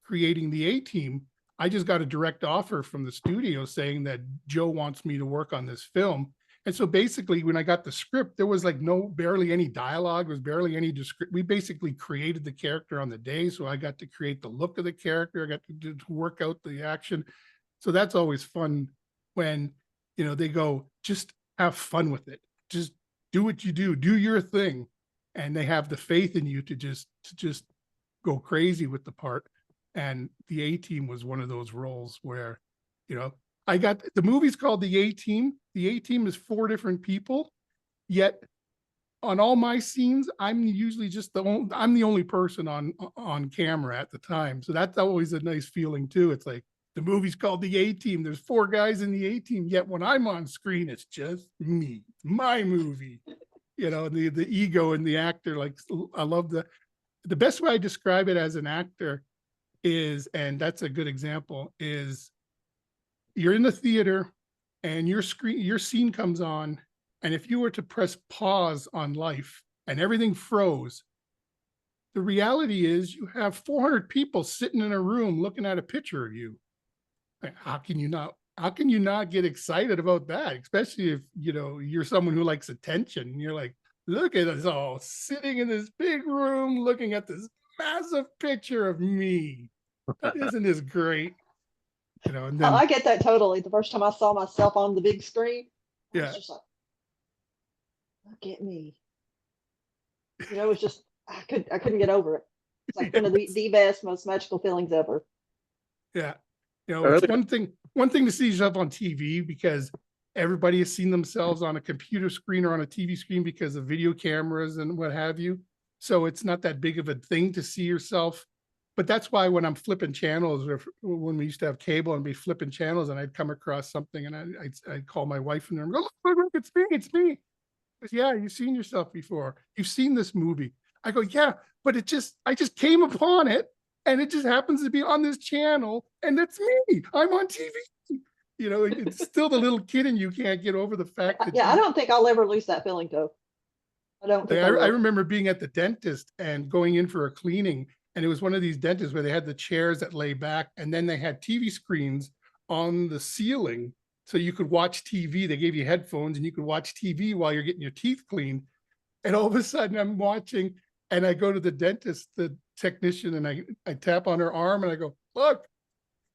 S2: creating the A-Team, I just got a direct offer from the studio saying that Joe wants me to work on this film. And so basically, when I got the script, there was like barely any dialogue, there was barely any description. We basically created the character on the day. So I got to create the look of the character. I got to work out the action. So that's always fun when, they go, just have fun with it. Just do what you do your thing. And they have the faith in you to just go crazy with the part. And the A-Team was one of those roles where, I got the movie's called The A-Team. The A-Team is 4 different people, yet on all my scenes, I'm usually just I'm the only person on camera at the time. So that's always a nice feeling too. It's like the movie's called The A-Team. There's 4 guys in the A-Team, yet when I'm on screen, it's just me, my movie. You know, the ego in the actor. Like, I love the best way I describe it as an actor is, and that's a good example, is you're in the theater and your scene comes on, and if you were to press pause on life and everything froze, the reality is you have 400 people sitting in a room looking at a picture of you. How can you not get excited about that? Especially if, you know, you're someone who likes attention and you're like, look at us all sitting in this big room looking at this massive picture of me. Isn't this great? You know, and then
S3: I get that totally. The first time I saw myself on the big screen, I was just like, look at me. You know, it's just I couldn't get over it. It's like one of the best, most magical feelings ever.
S2: Yeah. You know, it's one thing to see yourself on TV because everybody has seen themselves on a computer screen or on a TV screen because of video cameras and what have you. So it's not that big of a thing to see yourself. But that's why when I'm flipping channels, or when we used to have cable and be flipping channels, and I'd come across something and I'd call my wife and go, look, it's me, it's me. Goes, yeah, you've seen yourself before. You've seen this movie. I go, yeah, but I just came upon it, and it just happens to be on this channel, and it's me. I'm on TV. You know, it's still the little kid in you can't get over the fact that.
S3: Yeah, I don't think I'll ever lose that feeling though. I don't think
S2: I remember being at the dentist and going in for a cleaning, and it was one of these dentists where they had the chairs that lay back, and then they had TV screens on the ceiling so you could watch TV. They gave you headphones and you could watch TV while you're getting your teeth cleaned. And all of a sudden I'm watching, and I go to the dentist, the technician, and I tap on her arm and I go, look.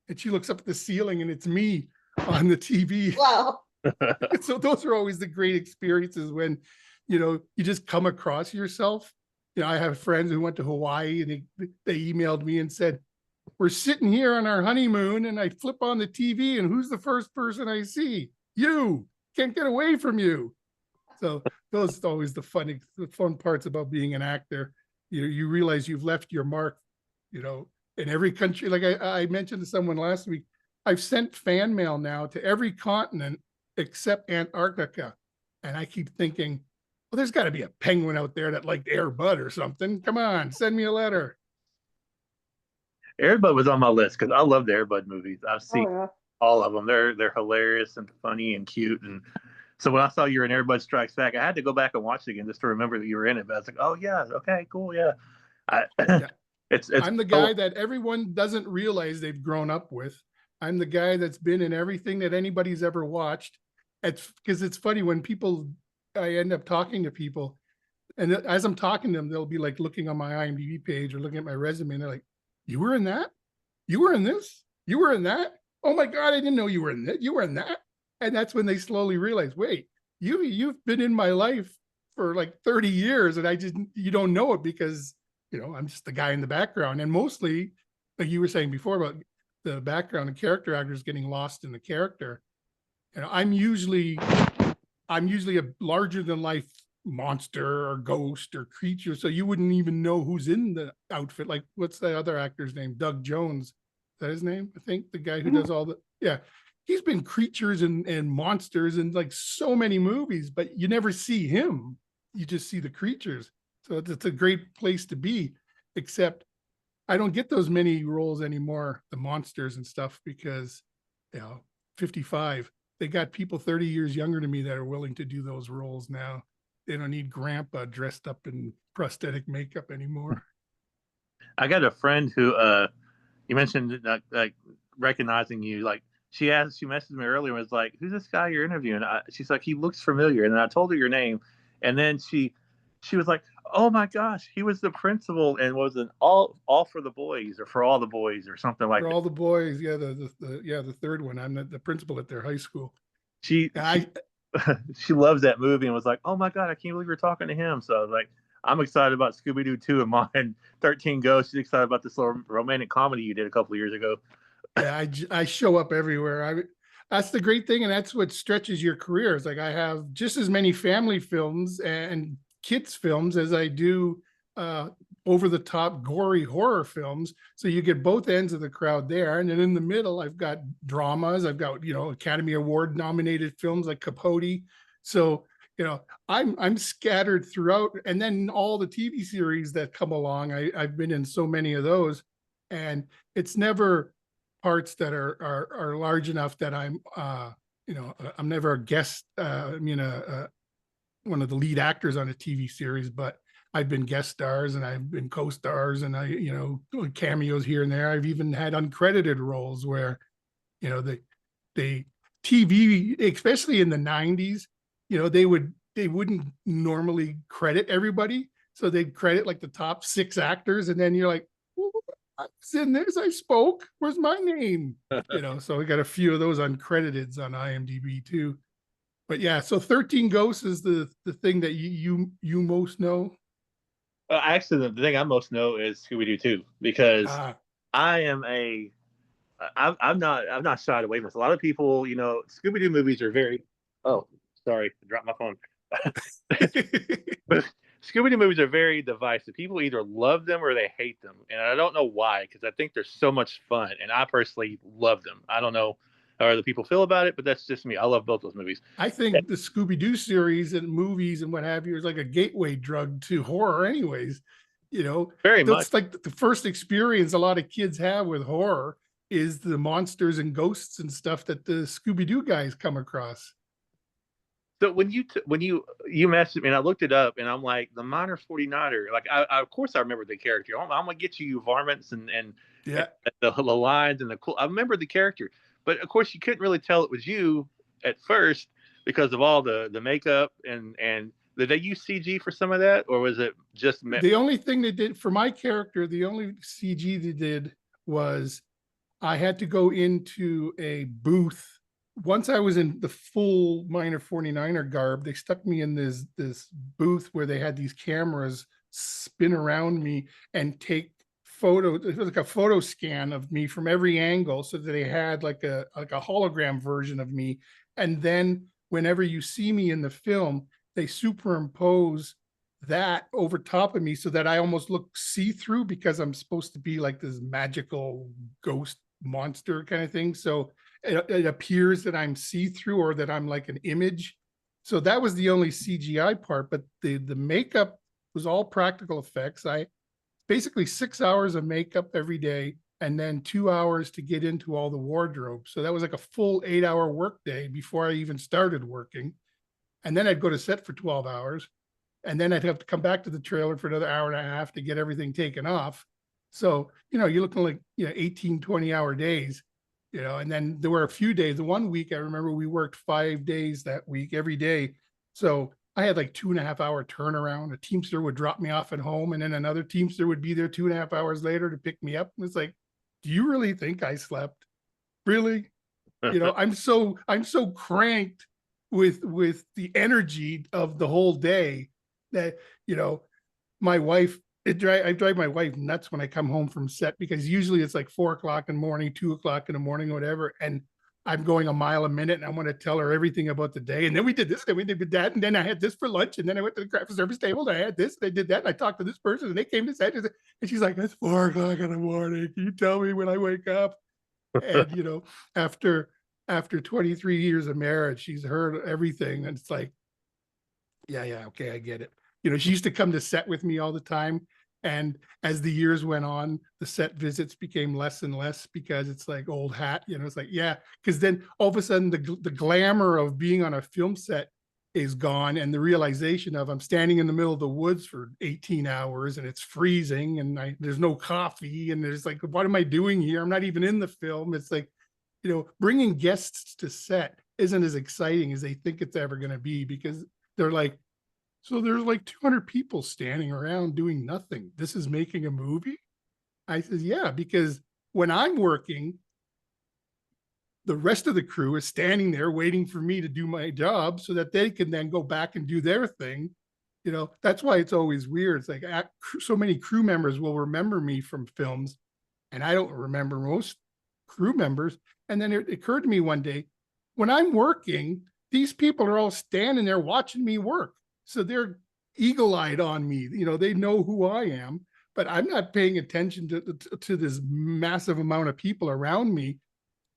S2: And she looks up at the ceiling and it's me on the TV.
S3: Wow.
S2: So those are always the great experiences when, you know, you just come across yourself. You know, I have friends who went to Hawaii and they emailed me and said, we're sitting here on our honeymoon and I flip on the TV and who's the first person I see? You. Can't get away from you. So those are always the fun parts about being an actor. You realize you've left your mark, you know, in every country. Like I mentioned to someone last week, I've sent fan mail now to every continent except Antarctica. And I keep thinking, well, there's got to be a penguin out there that liked Air Bud or something. Come on, send me a letter.
S1: Air Bud was on my list because I love the Air Bud movies. I've seen all of them. They're hilarious and funny and cute. And so when I saw you were in Air Bud Strikes Back, I had to go back and watch it again just to remember that you were in it. But I was like, oh yeah, okay, cool, yeah.
S2: Yeah.
S1: It's
S2: I'm the guy that everyone doesn't realize they've grown up with. I'm the guy that's been in everything that anybody's ever watched. It's because it's funny when I end up talking to people, and as I'm talking to them, they'll be like looking on my IMDb page or looking at my resume, and they're like, you were in that? You were in this? You were in that? Oh my God, I didn't know you were in that. You were in that. And that's when they slowly realize, wait, you've been in my life for like 30 years and you don't know it because, you know, I'm just the guy in the background. And mostly, like you were saying before about the background and character actors getting lost in the character. You know, I'm usually a larger than life monster or ghost or creature, so you wouldn't even know who's in the outfit. Like, what's that other actor's name? Doug Jones. Is that his name? I think the guy who does all the, yeah. He's been creatures and monsters in like so many movies, but you never see him. You just see the creatures. So it's a great place to be, except I don't get those many roles anymore, the monsters and stuff, because, you know, 55, they got people 30 years younger than me that are willing to do those roles now. They don't need grandpa dressed up in prosthetic makeup anymore.
S1: I got a friend who you mentioned like recognizing you. Like she messaged me earlier and was like, who's this guy you're interviewing? She's like, he looks familiar. And then I told her your name. And then she was like, oh my gosh, he was the principal and was an all for the boys or for all the boys or something like that.
S2: For all the boys, yeah, the third one. I'm the principal at their high school.
S1: She loves that movie and was like, oh my God, I can't believe you're talking to him. So I was like, I'm excited about Scooby-Doo 2 and mine 13 Ghosts. She's excited about this little romantic comedy you did a couple of years ago.
S2: Yeah, I show up everywhere. that's the great thing. And that's what stretches your career. It's like I have just as many family films and kids films as I do over the top gory horror films. So you get both ends of the crowd there. And then in the middle, I've got dramas. I've got, Academy Award nominated films like Capote. So, I'm scattered throughout. And then all the TV series that come along, I've been in so many of those. And it's never parts that are large enough that I'm never a guest. One of the lead actors on a TV series, but I've been guest stars and I've been co-stars and cameos here and there. I've even had uncredited roles where, the TV, especially in the 90s, they wouldn't normally credit everybody. So they'd credit like the top 6 actors. And then you're like, I was in this, I spoke, where's my name? So we got a few of those uncrediteds on IMDb too. But yeah, so 13 Ghosts is the thing that you most know.
S1: Actually, the thing I most know is Scooby-Doo 2, because I've not shied away from this. A lot of people, Scooby-Doo movies are very. Oh, sorry, I dropped my phone. But Scooby-Doo movies are very divisive. People either love them or they hate them, and I don't know why, because I think they're so much fun, and I personally love them. I don't know how other people feel about it, but that's just me. I love both those movies.
S2: I think the Scooby-Doo series and movies and what have you is like a gateway drug to horror anyways.
S1: Very much.
S2: That's like the first experience a lot of kids have with horror is the monsters and ghosts and stuff that the Scooby-Doo guys come across.
S1: So when you messaged me and I looked it up and I'm like, the Minor 49er, like I of course I remember the character. I'm gonna get you varmints and
S2: yeah,
S1: the lines and the cool. I remember the character, but of course you couldn't really tell it was you at first because of all the makeup and did they use CG for some of that, or was it just
S2: the only thing they did for my character? The only CG they did was I had to go into a booth. Once I was in the full Minor 49er garb, they stuck me in this booth where they had these cameras spin around me and take photo. It was like a photo scan of me from every angle, so that they had like a hologram version of me. And then whenever you see me in the film, they superimpose that over top of me so that I almost look see-through, because I'm supposed to be like this magical ghost monster kind of thing. So it appears that I'm see-through or that I'm like an image. So that was the only CGI part, but the makeup was all practical effects. I basically 6 hours of makeup every day and then 2 hours to get into all the wardrobe. So that was like a full 8-hour workday before I even started working. And then I'd go to set for 12 hours. And then I'd have to come back to the trailer for another hour and a half to get everything taken off. So, you're looking like, 18, 20-hour days, and then there were a few days. The one week I remember we worked 5 days that week, every day. So I had like 2.5 hour turnaround. A Teamster would drop me off at home, and then another Teamster would be there 2.5 hours later to pick me up. And it's like, do you really think I slept? Really? I'm so cranked with the energy of the whole day that, my wife, I drive my wife nuts when I come home from set, because usually it's like 4 o'clock in the morning, 2 o'clock in the morning, whatever. And I'm going a mile a minute and I want to tell her everything about the day. And then we did this, and we did that. And then I had this for lunch. And then I went to the craft service table and I had this, and I did that. And I talked to this person and they came to set. And she's like, it's 4 o'clock in the morning. Can you tell me when I wake up? And, after 23 years of marriage, she's heard everything. And it's like, yeah, okay, I get it. She used to come to set with me all the time. And as the years went on, the set visits became less and less, because it's like old hat, it's like, yeah. Because then all of a sudden the glamour of being on a film set is gone. And the realization of I'm standing in the middle of the woods for 18 hours and it's freezing and there's no coffee. And there's like, what am I doing here? I'm not even in the film. It's like, bringing guests to set isn't as exciting as they think it's ever going to be, because they're like, so there's like 200 people standing around doing nothing. This is making a movie? I said, yeah, because when I'm working, the rest of the crew is standing there waiting for me to do my job so that they can then go back and do their thing. That's why it's always weird. It's like so many crew members will remember me from films, and I don't remember most crew members. And then it occurred to me one day, when I'm working, these people are all standing there watching me work. So they're eagle-eyed on me. They know who I am, but I'm not paying attention to this massive amount of people around me.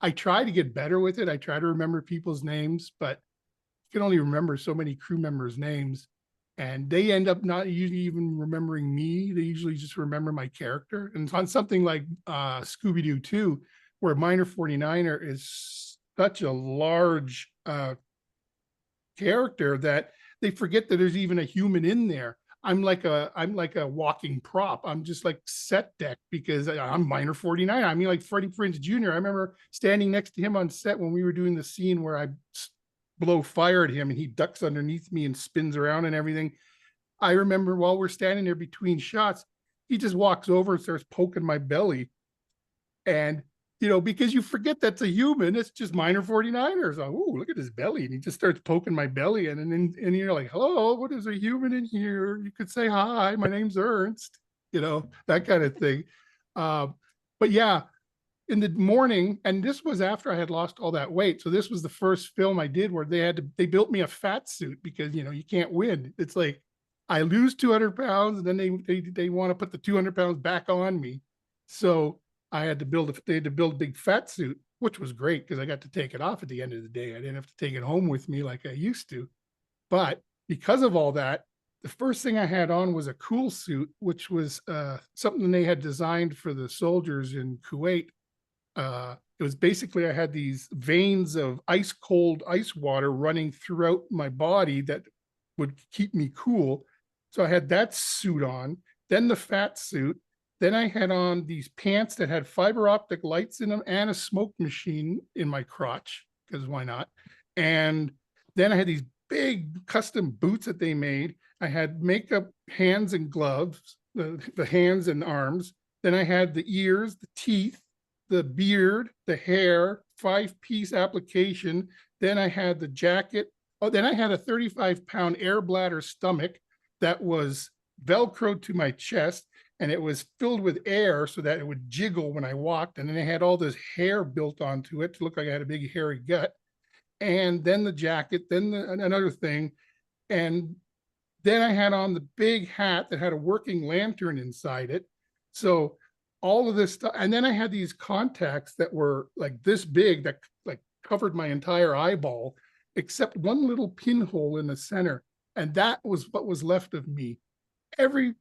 S2: I try to get better with it. I try to remember people's names, but you can only remember so many crew members' names. And they end up not usually even remembering me. They usually just remember my character. And on something like Scooby-Doo 2, where Minor 49er is such a large character that they forget that there's even a human in there. I'm like a walking prop. I'm just like set deck because I'm Minor 49. I mean, like Freddie Prinze Jr. I remember standing next to him on set when we were doing the scene where I blow fire at him and he ducks underneath me and spins around and everything. I remember while we're standing there between shots, he just walks over and starts poking my belly. And, because you forget that's a human, it's just Minor 49ers. So, oh, look at his belly. And he just starts poking my belly. And you're like, hello, what is a human in here? You could say, hi, my name's Ernst, that kind of thing. But yeah, in the morning, and this was after I had lost all that weight. So this was the first film I did where they built me a fat suit because, you can't win. It's like I lose 200 pounds and then they want to put the 200 pounds back on me. So they had to build a big fat suit, which was great because I got to take it off at the end of the day. I didn't have to take it home with me like I used to. But because of all that, the first thing I had on was a cool suit, which was something they had designed for the soldiers in Kuwait. It was basically, I had these veins of ice cold ice water running throughout my body that would keep me cool. So I had that suit on, then the fat suit. Then I had on these pants that had fiber optic lights in them and a smoke machine in my crotch, because why not? And then I had these big custom boots that they made. I had makeup hands and gloves, the hands and arms. Then I had the ears, the teeth, the beard, the hair, 5-piece application. Then I had the jacket. Oh, then I had a 35-pound air bladder stomach that was Velcroed to my chest, and it was filled with air so that it would jiggle when I walked. And then I had all this hair built onto it to look like I had a big hairy gut. And then the jacket, then another thing. And then I had on the big hat that had a working lantern inside it. So all of this stuff. And then I had these contacts that were like this big that like covered my entire eyeball, except one little pinhole in the center. And that was what was left of me. Every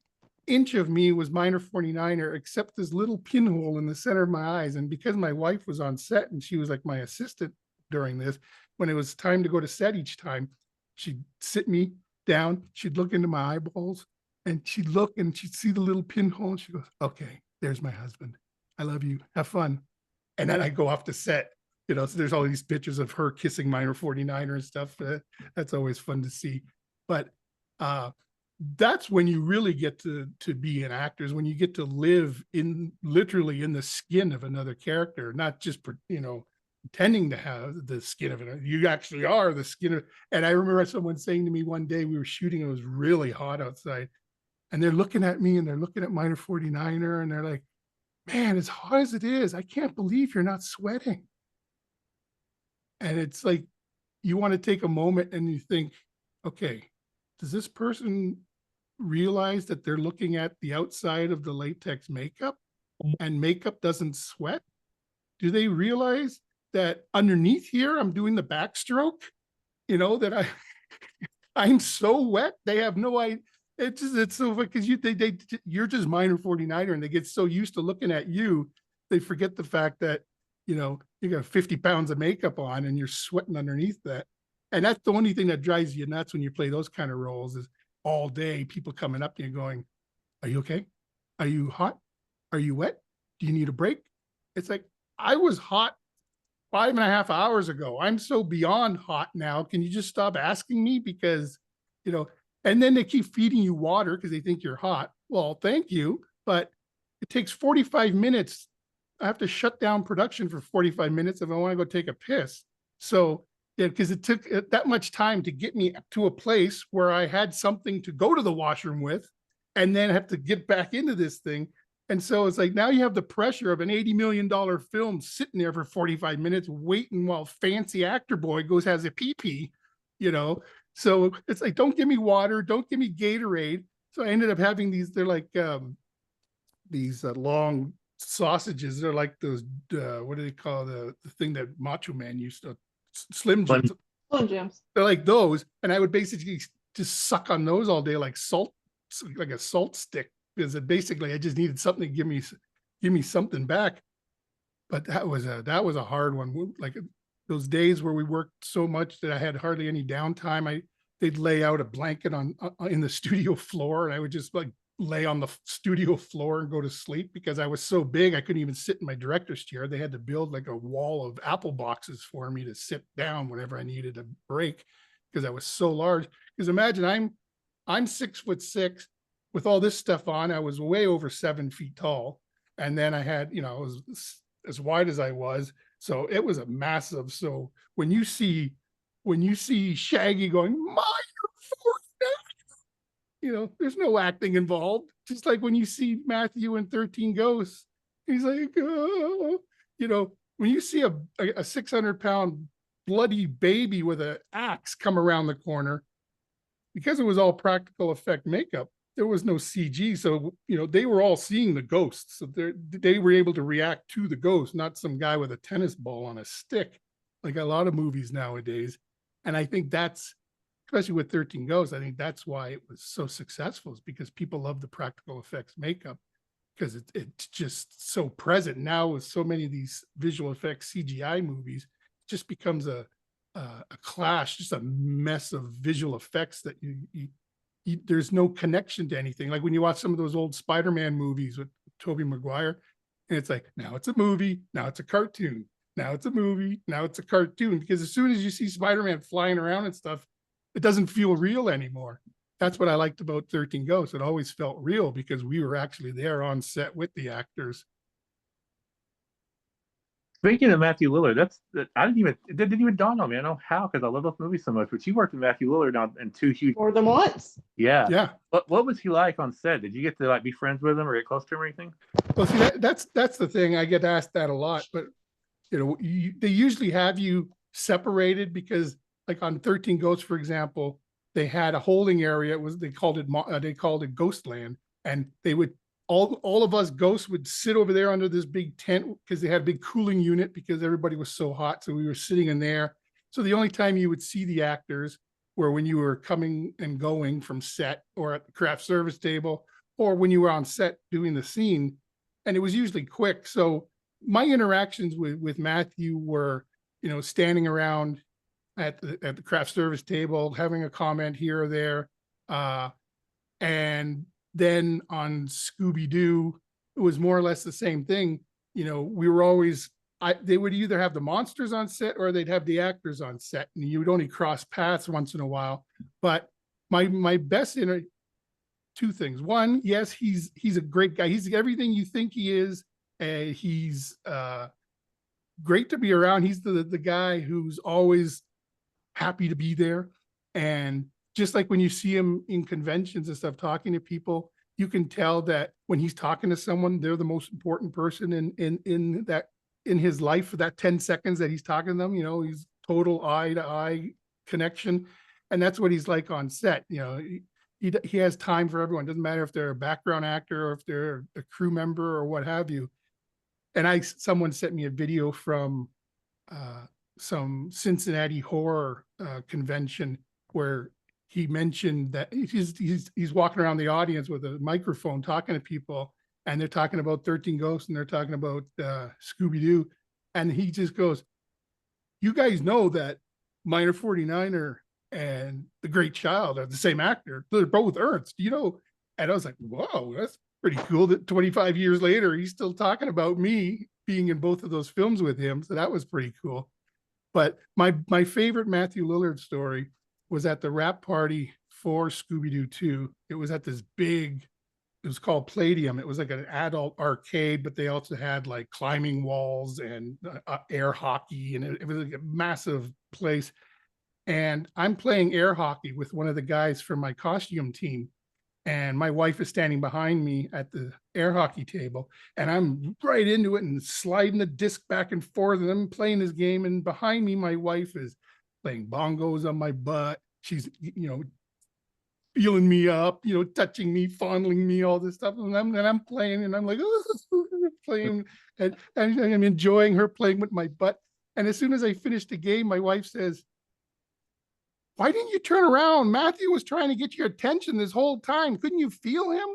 S2: inch of me was Minor 49er, except this little pinhole in the center of my eyes. And because my wife was on set and she was like my assistant during this, when it was time to go to set each time, she'd sit me down, she'd look into my eyeballs, and she'd look and she'd see the little pinhole and she goes, okay, there's my husband. I love you. Have fun. And then I go off to set, so there's all these pictures of her kissing Minor 49er and stuff. That's always fun to see. But that's when you really get to be an actor, is when you get to live literally in the skin of another character, not just, pretending to have the skin of it. You actually are the skin of. And I remember someone saying to me one day, we were shooting, it was really hot outside, and they're looking at me and they're looking at Minor 49er and they're like, man, as hot as it is, I can't believe you're not sweating. And it's like, you want to take a moment and you think, okay, does this person realize that they're looking at the outside of the latex makeup and makeup doesn't sweat? Do they realize that underneath here, I'm doing the backstroke, that I'm so wet. They have no idea. It's so, because you're just Minor 49er and they get so used to looking at you, they forget the fact that, you got 50 pounds of makeup on and you're sweating underneath that. And that's the only thing that drives you nuts when you play those kind of roles, is all day people coming up to you going, are you okay? Are you hot? Are you wet? Do you need a break? It's like, I was hot 5.5 hours ago. I'm so beyond hot now. Can you just stop asking me? Because, and then they keep feeding you water because they think you're hot. Well, thank you. But it takes 45 minutes. I have to shut down production for 45 minutes if I want to go take a piss. So, yeah, because it took that much time to get me to a place where I had something to go to the washroom with and then have to get back into this thing. And so it's like now you have the pressure of an $80 million film sitting there for 45 minutes waiting while fancy actor boy goes has a pee-pee, you know. So it's like, don't give me water, don't give me Gatorade. So I ended up having these, they're like these long sausages. They're like those, what do they call the thing that Macho Man used to, Slim Jims.
S3: Slim Jims.
S2: They're like those. And I would basically just suck on those all day like salt, like a salt stick. Because basically I just needed something to give me something back. But that was a hard one. Like those days where we worked so much that I had hardly any downtime. They'd lay out a blanket on in the studio floor, and I would just like lay on the studio floor and go to sleep because I was so big I couldn't even sit in my director's chair. They had to build like a wall of apple boxes for me to sit down whenever I needed a break because I was so large. Because imagine I'm 6'6". With all this stuff on, I was way over 7 feet tall. And then I had, I was as wide as I was. So it was a massive. So when you see Shaggy going, there's no acting involved. Just like when you see Matthew in 13 Ghosts, he's like, oh. When you see a 600-pound bloody baby with an axe come around the corner, because it was all practical effect makeup, there was no CG. So, they were all seeing the ghosts. So they were able to react to the ghost, not some guy with a tennis ball on a stick, like a lot of movies nowadays. And I think that's, especially with 13 Ghosts, I think that's why it was so successful, is because people love the practical effects makeup because it's just so present. Now with so many of these visual effects CGI movies, it just becomes a clash, just a mess of visual effects that there's no connection to anything. Like when you watch some of those old Spider-Man movies with Tobey Maguire, and it's like, now it's a movie, now it's a cartoon, now it's a movie, now it's a cartoon. Because as soon as you see Spider-Man flying around and stuff, it doesn't feel real anymore. That's what I liked about 13 Ghosts. It always felt real because we were actually there on set with the actors.
S1: Speaking of Matthew Lillard, it didn't even dawn on me. I don't know how, because I love those movies so much. But you worked with Matthew Lillard in two huge.
S3: More than once.
S1: Yeah.
S2: Yeah.
S1: What was he like on set? Did you get to like be friends with him or get close to him or anything?
S2: Well, see, that's the thing. I get asked that a lot, but they usually have you separated because, like on 13 Ghosts, for example, they had a holding area. They called it Ghostland, and they would. All of us ghosts would sit over there under this big tent because they had a big cooling unit because everybody was so hot. So we were sitting in there. So the only time you would see the actors were when you were coming and going from set or at the craft service table or when you were on set doing the scene. And it was usually quick. So my interactions with Matthew were, standing around at the craft service table, having a comment here or there. And then on Scooby-Doo, it was more or less the same thing. We were always, they would either have the monsters on set or they'd have the actors on set, and you would only cross paths once in a while. But my best two things. One, yes, he's a great guy. He's everything you think he is. He's great to be around. He's the guy who's always happy to be there. And just like when you see him in conventions and stuff, talking to people, you can tell that when he's talking to someone, they're the most important person in his life for that 10 seconds that he's talking to them. He's total eye to eye connection. And that's what he's like on set. He has time for everyone. Doesn't matter if they're a background actor or if they're a crew member or what have you. And someone sent me a video from some Cincinnati horror convention where he mentioned that he's walking around the audience with a microphone talking to people, and they're talking about 13 Ghosts and they're talking about Scooby-Doo. And he just goes, you guys know that Minor 49er and The Great Child are the same actor. They're both Ernst, And I was like, whoa, that's pretty cool that 25 years later, he's still talking about me being in both of those films with him. So that was pretty cool. But my favorite Matthew Lillard story was at the wrap party for Scooby-Doo 2. It was at this big, it was called Palladium. It was like an adult arcade, but they also had like climbing walls and air hockey. And it was like a massive place. And I'm playing air hockey with one of the guys from my costume team. and my wife is standing behind me at the air hockey table, and I'm right into it and sliding the disc back and forth, and I'm playing this game, and behind me, my wife is playing bongos on my butt. She's, feeling me up, touching me, fondling me, all this stuff. And I'm playing, and I'm like, playing, and I'm enjoying her playing with my butt. And as soon as I finished the game, my wife says, "Why didn't you turn around? Matthew was trying to get your attention this whole time. Couldn't you feel him?"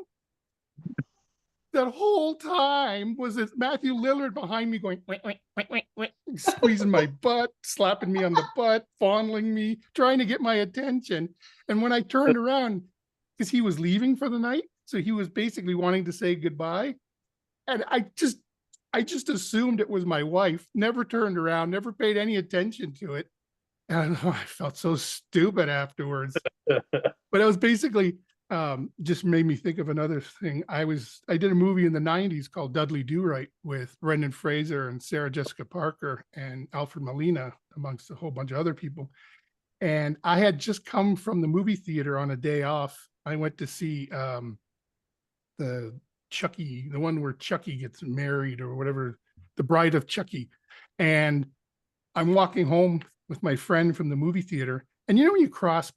S2: That whole time was this Matthew Lillard behind me going, wait, wait, wait, wait, wait, squeezing my butt, slapping me on the butt, fondling me, trying to get my attention. And when I turned around, because he was leaving for the night, so he was basically wanting to say goodbye. And I just assumed it was my wife, never turned around, never paid any attention to it. And I felt so stupid afterwards. But it was basically, just made me think of another thing. I did a movie in the 90s called Dudley Do-Right with Brendan Fraser and Sarah Jessica Parker and Alfred Molina, amongst a whole bunch of other people. And I had just come from the movie theater on a day off. I went to see the Chucky, the one where Chucky gets married or whatever, The Bride of Chucky. And I'm walking home with my friend from the movie theater. And when you cross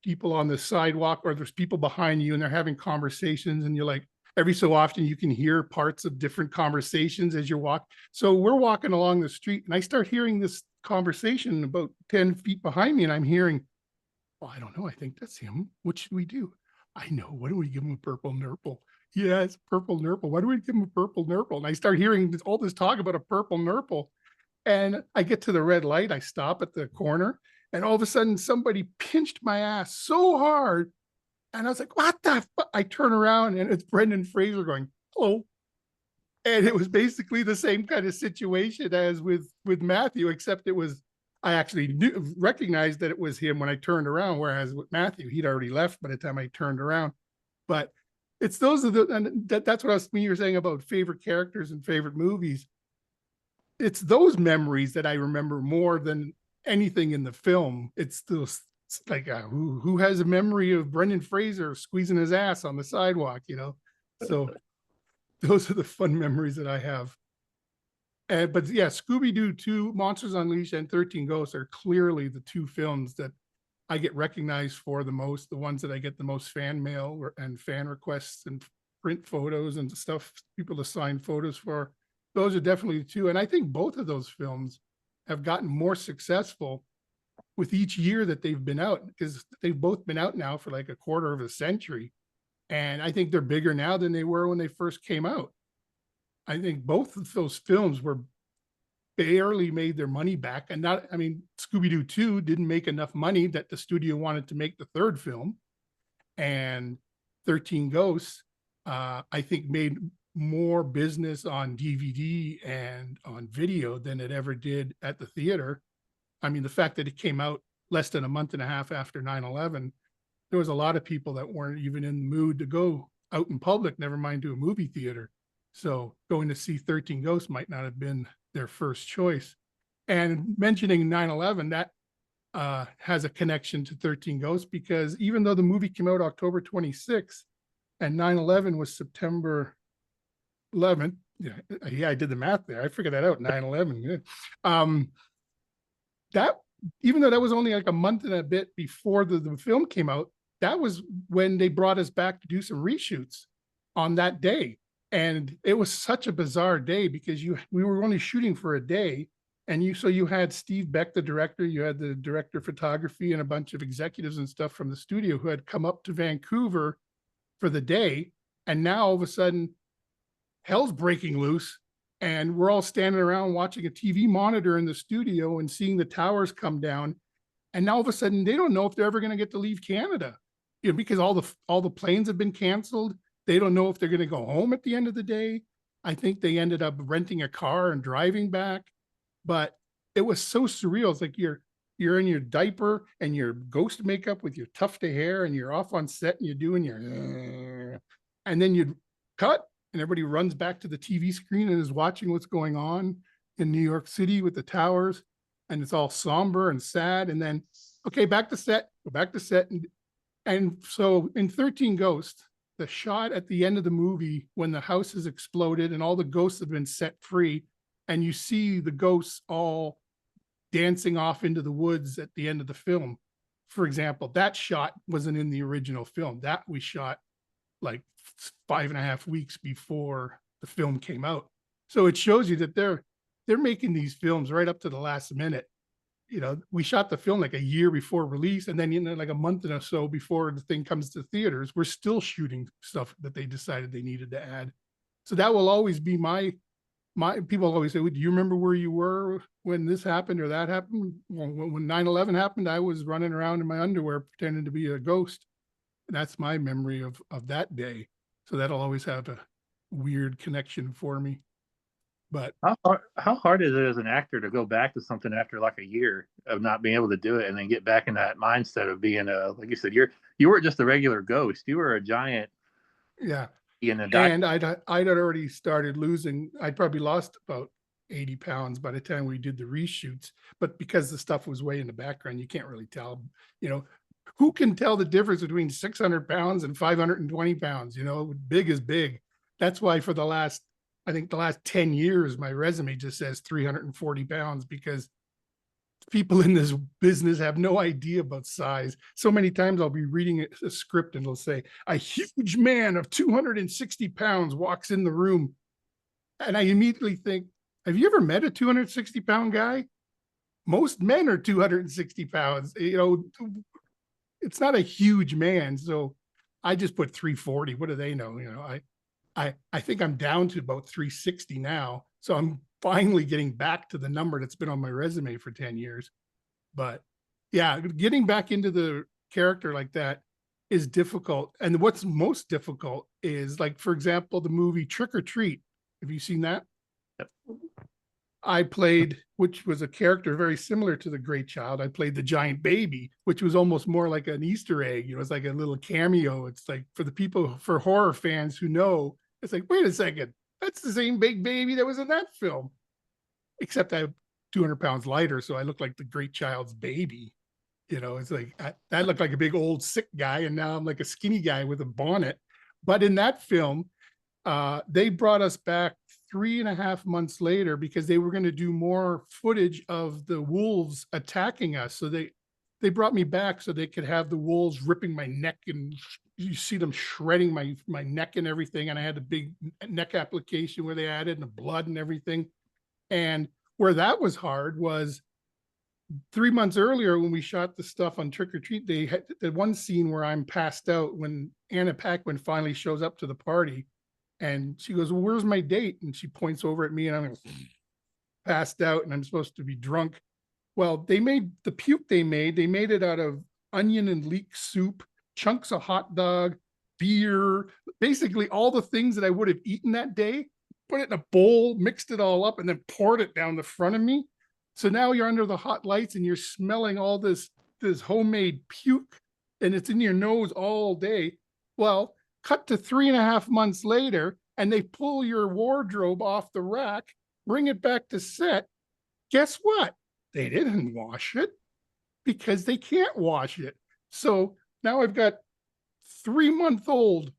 S2: people on the sidewalk, or there's people behind you and they're having conversations, and you're like, every so often you can hear parts of different conversations as you walk. So we're walking along the street, and I start hearing this conversation about 10 feet behind me, and I'm hearing, "Oh, I don't know. I think that's him. What should we do? I know. Why don't we give him a purple Nurple? Yes, purple Nurple. Why do we give him a purple Nurple?" And I start hearing all this talk about a purple Nurple. And I get to the red light. I stop at the corner, and all of a sudden somebody pinched my ass so hard. And I was like, "What the fuck?" I turn around, and it's Brendan Fraser going, "Hello." And it was basically the same kind of situation as with Matthew, except I actually recognized that it was him when I turned around, whereas with Matthew, he'd already left by the time I turned around. But it's those are and that's what when you were saying about favorite characters and favorite movies. It's those memories that I remember more than anything in the film. It's those, like, who has a memory of Brendan Fraser squeezing his ass on the sidewalk, So those are the fun memories that I have. But yeah, Scooby-Doo 2, Monsters Unleashed, and 13 Ghosts are clearly the two films that I get recognized for the most, the ones that I get the most fan mail and fan requests and print photos and stuff, people to sign photos for. Those are definitely the two. And I think both of those films have gotten more successful with each year that they've been out, because they've both been out now for like a quarter of a century. And I think they're bigger now than they were when they first came out. I think both of those films barely made their money back. And Scooby-Doo 2 didn't make enough money that the studio wanted to make the third film. And 13 Ghosts, I think, made more business on DVD and on video than it ever did at the theater. The fact that it came out less than a month and a half after 9/11, there was a lot of people that weren't even in the mood to go out in public, never mind to a movie theater. So going to see 13 Ghosts might not have been their first choice. And mentioning 9/11, that has a connection to 13 Ghosts, because even though the movie came out October 26th and 9/11 was September 11th, yeah, I did the math there. I figured that out, 9/11. That, even though that was only like a month and a bit before the film came out, that was when they brought us back to do some reshoots on that day. And it was such a bizarre day, because we were only shooting for a day. And you had Steve Beck, the director, you had the director of photography, and a bunch of executives and stuff from the studio who had come up to Vancouver for the day. And now all of a sudden, hell's breaking loose, and we're all standing around watching a TV monitor in the studio and seeing the towers come down. And now all of a sudden, they don't know if they're ever going to get to leave Canada, because all the planes have been canceled. They don't know if they're going to go home at the end of the day. I think they ended up renting a car and driving back. But it was so surreal. It's like you're in your diaper and your ghost makeup with your tufted hair, and you're off on set and you're doing and then you'd cut, and everybody runs back to the TV screen and is watching what's going on in New York City with the towers, and it's all somber and sad. And then, okay, back to set, go back to set. And so in 13 Ghosts, the shot at the end of the movie when the house has exploded and all the ghosts have been set free, and you see the ghosts all dancing off into the woods at the end of the film, for example, that shot wasn't in the original film. That we shot like 5.5 weeks before the film came out. So it shows you that they're making these films right up to the last minute. We shot the film like a year before release, and then like a month or so before the thing comes to theaters, we're still shooting stuff that they decided they needed to add. So that will always be my people always say, well, do you remember where you were when this happened or that happened? When 9/11 happened, I was running around in my underwear pretending to be a ghost. And that's my memory of that day. So that'll always have a weird connection for me. But
S1: how hard is it as an actor to go back to something after like a year of not being able to do it and then get back in that mindset of being like you said, you weren't just a regular ghost, you were a giant.
S2: Yeah. And I'd already started losing. I'd probably lost about 80 pounds by the time we did the reshoots, but because the stuff was way in the background, you can't really tell, who can tell the difference between 600 pounds and 520 pounds? Big is big. That's why for the last 10 years, my resume just says 340 pounds, because people in this business have no idea about size. So many times I'll be reading a script and it'll say, a huge man of 260 pounds walks in the room. And I immediately think, have you ever met a 260 pound guy? Most men are 260 pounds. It's not a huge man. So I just put 340. What do they know? I think I'm down to about 360 now. So I'm finally getting back to the number that's been on my resume for 10 years. But yeah, getting back into the character like that is difficult. And what's most difficult is, like, for example, the movie Trick or Treat. Have you seen that?
S1: Yep.
S2: I played, which was a character very similar to the Great Child. I played the giant baby, which was almost more like an Easter egg. It's like a little cameo. It's like for horror fans who know, it's like, wait a second, that's the same big baby that was in that film. Except I'm 200 pounds lighter, so I look like the Great Child's baby. It's like, I look like a big old sick guy, and now I'm like a skinny guy with a bonnet. But in that film, they brought us back 3.5 months later because they were going to do more footage of the wolves attacking us. So they brought me back so they could have the wolves ripping my neck, and you see them shredding my neck and everything. And I had a big neck application where they added the blood and everything. And where that was hard was 3 months earlier when we shot the stuff on Trick or Treat, they had the one scene where I'm passed out when Anna Paquin finally shows up to the party. And she goes, well, where's my date? And she points over at me, and I'm passed out, and I'm supposed to be drunk. Well, they made the puke they made it out of onion and leek soup, chunks of hot dog, beer, basically all the things that I would have eaten that day, put it in a bowl, mixed it all up, and then poured it down the front of me. So now you're under the hot lights and you're smelling all this homemade puke, and it's in your nose all day. Well, cut to 3.5 months later, and they pull your wardrobe off the rack, bring it back to set. Guess what? They didn't wash it because they can't wash it. So now I've got 3-month-old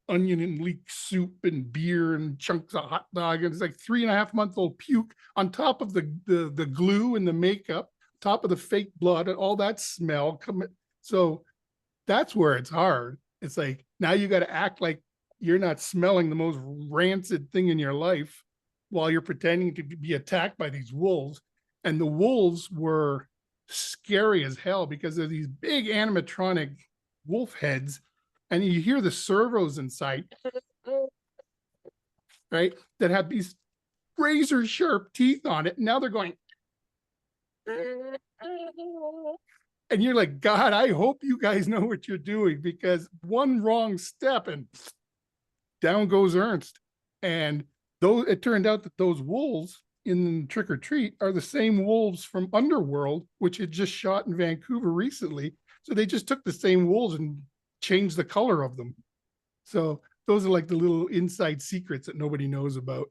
S2: onion and leek soup and beer and chunks of hot dog, and it's like 3.5-month-old puke on top of the glue and the makeup, top of the fake blood and all that smell. So that's where it's hard. It's like, now you got to act like you're not smelling the most rancid thing in your life while you're pretending to be attacked by these wolves. And the wolves were scary as hell because they're these big animatronic wolf heads, and you hear the servos inside, right, that have these razor sharp teeth on it. And now they're going, and you're like, God, I hope you guys know what you're doing, because one wrong step and down goes Ernst. And though it turned out that those wolves in Trick or Treat are the same wolves from Underworld, which had just shot in Vancouver recently. So they just took the same wolves and changed the color of them. So those are like the little inside secrets that nobody knows about.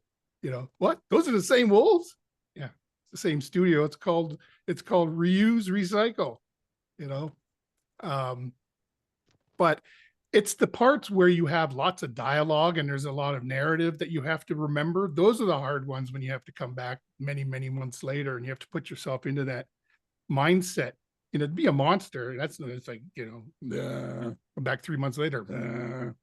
S2: What? Those are the same wolves? Yeah, it's the same studio. It's called Reuse Recycle. But it's the parts where you have lots of dialogue and there's a lot of narrative that you have to remember. Those are the hard ones when you have to come back many, many months later and you have to put yourself into that mindset. You know, to be a monster, it's like, you know, come back 3 months later,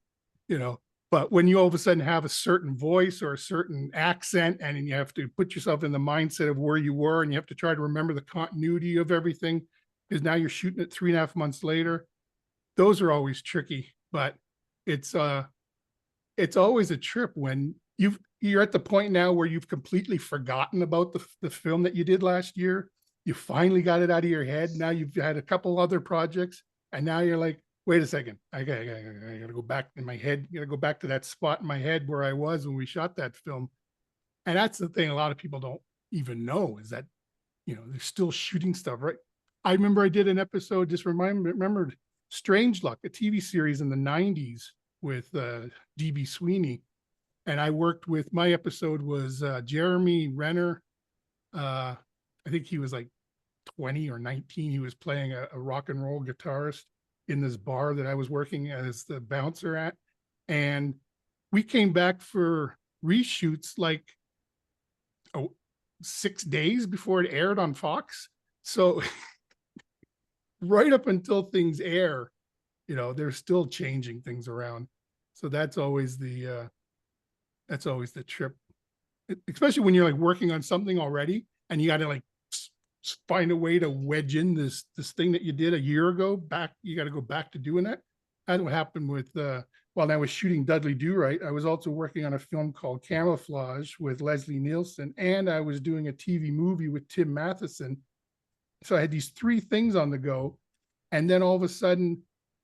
S2: you know. But when you all of a sudden have a certain voice or a certain accent, and you have to put yourself in the mindset of where you were, and you have to try to remember the continuity of everything, because now you're shooting it 3.5 months later. Those are always tricky, but it's always a trip when you're at the point now where you've completely forgotten about the film that you did last year. You finally got it out of your head. Now you've had a couple other projects, and now you're like, wait a second, I gotta go back in my head. I gotta go back to that spot in my head where I was when we shot that film. And that's the thing a lot of people don't even know, is that, you know, they're still shooting stuff, right? I remember I did an episode, just remembered Strange Luck, a TV series in the 90s with DB Sweeney. And I worked with, my episode was Jeremy Renner. I think he was like 20 or 19. He was playing a rock and roll guitarist in this bar that I was working as the bouncer at. And we came back for reshoots like 6 days before it aired on Fox. So right up until things air, you know, they're still changing things around. So that's always the trip, especially when you're like working on something already and you got to like find a way to wedge in this thing that you did a year ago back. You got to go back to doing that. That's what happened with while I was shooting Dudley Do-Right. I was also working on a film called Camouflage with Leslie Nielsen, and I was doing a TV movie with Tim Matheson. So I had these 3 things on the go, and then all of a sudden,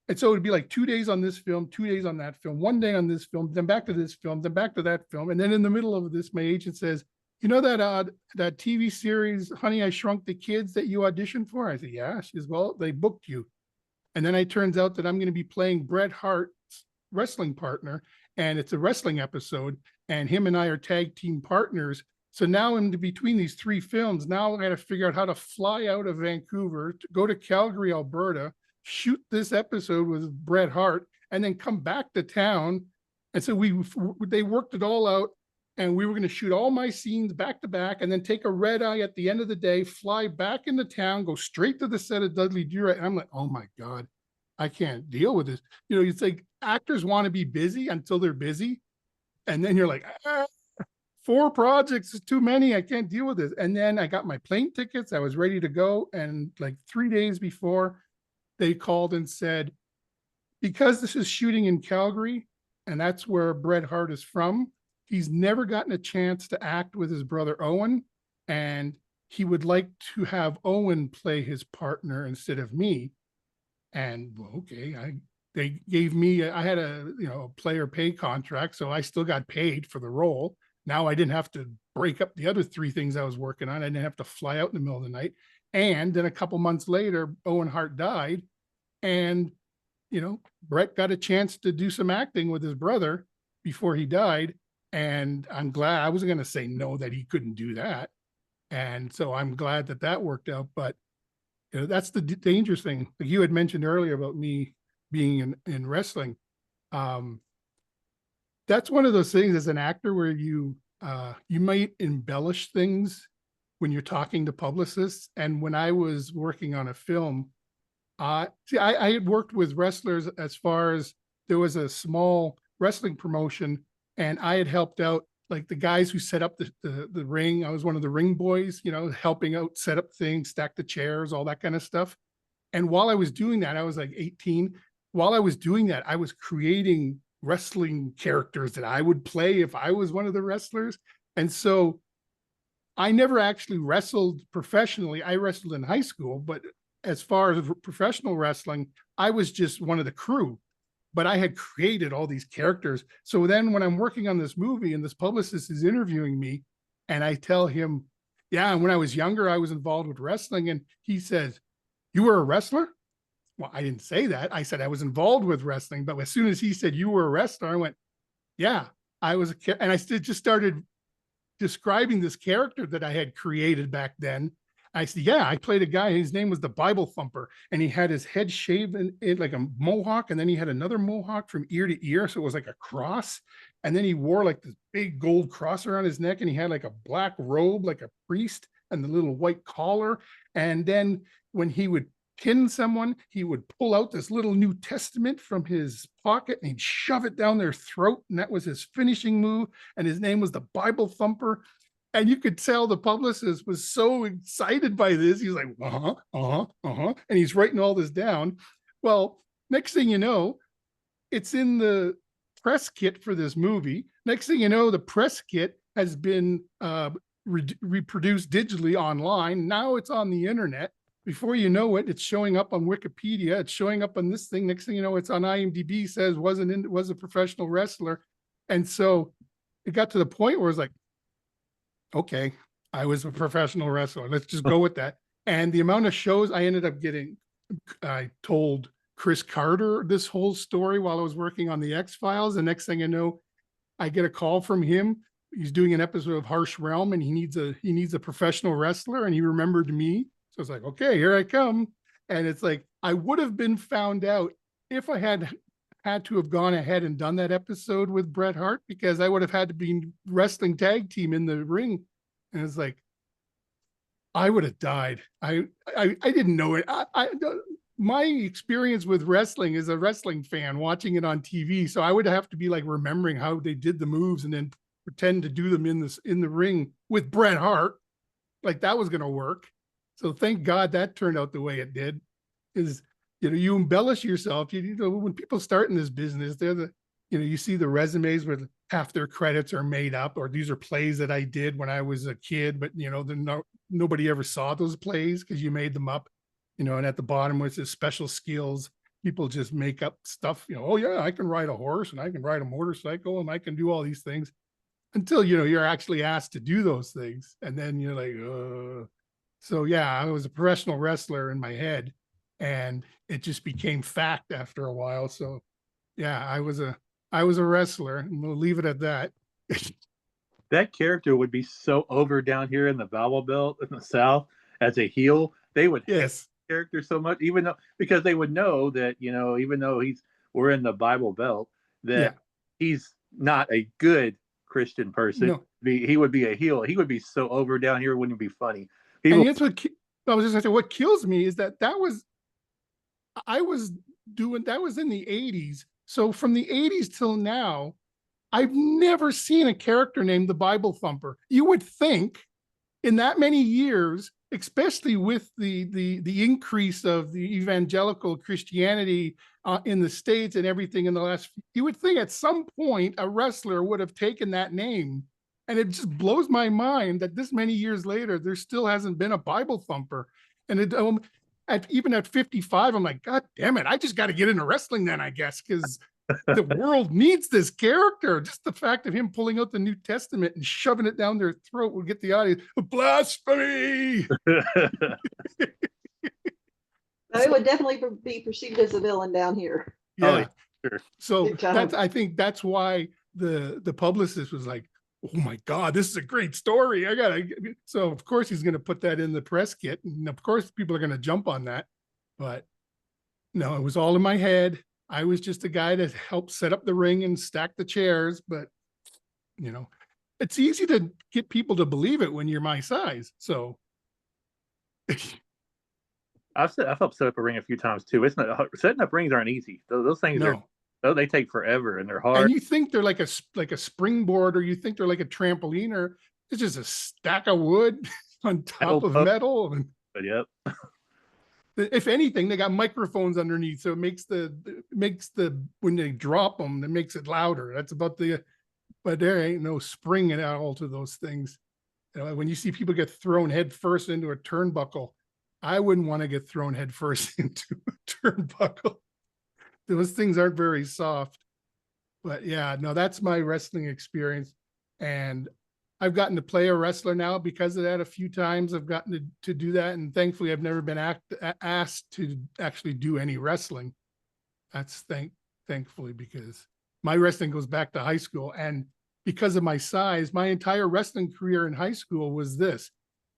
S2: and so it'd be like 2 days on this film, 2 days on that film, 1 day on this film, then back to this film, then back to that film, and then in the middle of this, my agent says, you know that TV series, Honey, I Shrunk the Kids, that you auditioned for? I said, yeah. She says, well, they booked you. And then it turns out that I'm going to be playing Bret Hart's wrestling partner, and it's a wrestling episode, and him and I are tag team partners. So now in between these 3 films, now I got to figure out how to fly out of Vancouver, to go to Calgary, Alberta, shoot this episode with Bret Hart, and then come back to town. And so they worked it all out. And we were going to shoot all my scenes back to back and then take a red eye at the end of the day, fly back into town, go straight to the set of Dudley Do-Right. And I'm like, oh my God, I can't deal with this. You know, it's like actors want to be busy until they're busy. And then you're like, 4 projects is too many. I can't deal with this. And then I got my plane tickets. I was ready to go. And like 3 days before, they called and said, because this is shooting in Calgary, and that's where Bret Hart is from, he's never gotten a chance to act with his brother Owen, and he would like to have Owen play his partner instead of me. And well, okay, they gave me, I had a player pay contract, so I still got paid for the role. Now I didn't have to break up the other 3 things I was working on. I didn't have to fly out in the middle of the night. And then a couple months later, Owen Hart died, and Bret got a chance to do some acting with his brother before he died. And I'm glad. I wasn't going to say no that he couldn't do that. And so I'm glad that worked out. But that's the dangerous thing. Like you had mentioned earlier about me being in wrestling. That's one of those things as an actor where you might embellish things when you're talking to publicists. And when I was working on a film, I had worked with wrestlers as far as there was a small wrestling promotion, and I had helped out like the guys who set up the ring. I was one of the ring boys, helping out set up things, stack the chairs, all that kind of stuff. And while I was doing that, I was like 18. While I was doing that, I was creating wrestling characters that I would play if I was one of the wrestlers. And so I never actually wrestled professionally. I wrestled in high school, but as far as professional wrestling, I was just one of the crew. But I had created all these characters. So then when I'm working on this movie and this publicist is interviewing me, and I tell him, yeah, and when I was younger, I was involved with wrestling. And he says, you were a wrestler? Well, I didn't say that. I said I was involved with wrestling. But as soon as he said you were a wrestler, I went, yeah, I was. And I just started describing this character that I had created back then. I said, yeah, I played a guy. His name was the Bible Thumper, and he had his head shaved in like a mohawk, and then he had another mohawk from ear to ear, so it was like a cross. And then he wore like this big gold cross around his neck, and he had like a black robe, like a priest, and the little white collar. And then when he would pin someone, he would pull out this little New Testament from his pocket and he'd shove it down their throat, and that was his finishing move. And his name was the Bible Thumper. And you could tell the publicist was so excited by this. He's like, and he's writing all this down. Well, next thing you know, it's in the press kit for this movie. Next thing you know, the press kit has been reproduced digitally online. Now it's on the internet. Before you know it, it's showing up on Wikipedia. It's showing up on this thing. Next thing you know, it's on IMDb, says was a professional wrestler. And so it got to the point where it's like, okay, I was a professional wrestler. Let's just go with that. And the amount of shows I ended up getting, I told Chris Carter this whole story while I was working on the X-Files. The next thing I know, I get a call from him. He's doing an episode of Harsh Realm, and he needs a professional wrestler, and he remembered me. So it's like, okay, here I come. And it's like, I would have been found out if I had to have gone ahead and done that episode with Bret Hart, because I would have had to be wrestling tag team in the ring. And it's like, I would have died. I didn't know it. My experience with wrestling is a wrestling fan watching it on TV. So I would have to be like remembering how they did the moves and then pretend to do them in the ring with Bret Hart. Like that was going to work. So thank God that turned out the way it did. Is, you embellish yourself. When people start in this business, you see the resumes where half their credits are made up, or these are plays that I did when I was a kid, but nobody ever saw those plays because you made them up. And at the bottom was the special skills. People just make up stuff. Oh yeah, I can ride a horse and I can ride a motorcycle and I can do all these things, until you're actually asked to do those things, and then you're like, So yeah, I was a professional wrestler in my head, and it just became fact after a while. So yeah, I was a wrestler, and we'll leave it at that.
S1: That character would be so over down here in the Bible Belt in the South as a heel. They would hate the character so much, because they would know that, even though we're in the Bible Belt, that he's not a good Christian person. No. He would be a heel. He would be so over down here, it wouldn't be funny.
S2: And that's what I was just going to say. What kills me is that was in the 80s. So from the 80s till now, I've never seen a character named the Bible Thumper. You would think in that many years, especially with the increase of the evangelical Christianity in the States and everything in the last, you would think at some point a wrestler would have taken that name. And it just blows my mind that this many years later, there still hasn't been a Bible Thumper. And even at 55, I'm like, God damn it, I just got to get into wrestling then, I guess, because the world needs this character. Just the fact of him pulling out the New Testament and shoving it down their throat will get the audience, blasphemy.
S3: It would definitely be perceived as a villain down here.
S2: Yeah. Sure. So I think that's why the publicist was like, oh my God, this is a great story. So of course he's going to put that in the press kit. And of course people are going to jump on that. But no, it was all in my head. I was just a guy that helped set up the ring and stack the chairs. But, it's easy to get people to believe it when you're my size. So
S1: I've helped set up a ring a few times too. It's not, setting up rings aren't easy. Those things they take forever and they're hard.
S2: And you think they're like a springboard, or you think they're like a trampoline, or it's just a stack of wood on top of metal.
S1: But yep.
S2: If anything, they got microphones underneath, so it makes the when they drop them, it makes it louder. That's about but there ain't no spring at all to those things. When you see people get thrown head first into a turnbuckle, I wouldn't want to get thrown head first into a turnbuckle. Those things aren't very soft. But yeah, no, that's my wrestling experience. And I've gotten to play a wrestler now because of that a few times. I've gotten to do that. And thankfully, I've never been asked to actually do any wrestling. That's thankfully, because my wrestling goes back to high school. And because of my size, my entire wrestling career in high school was this.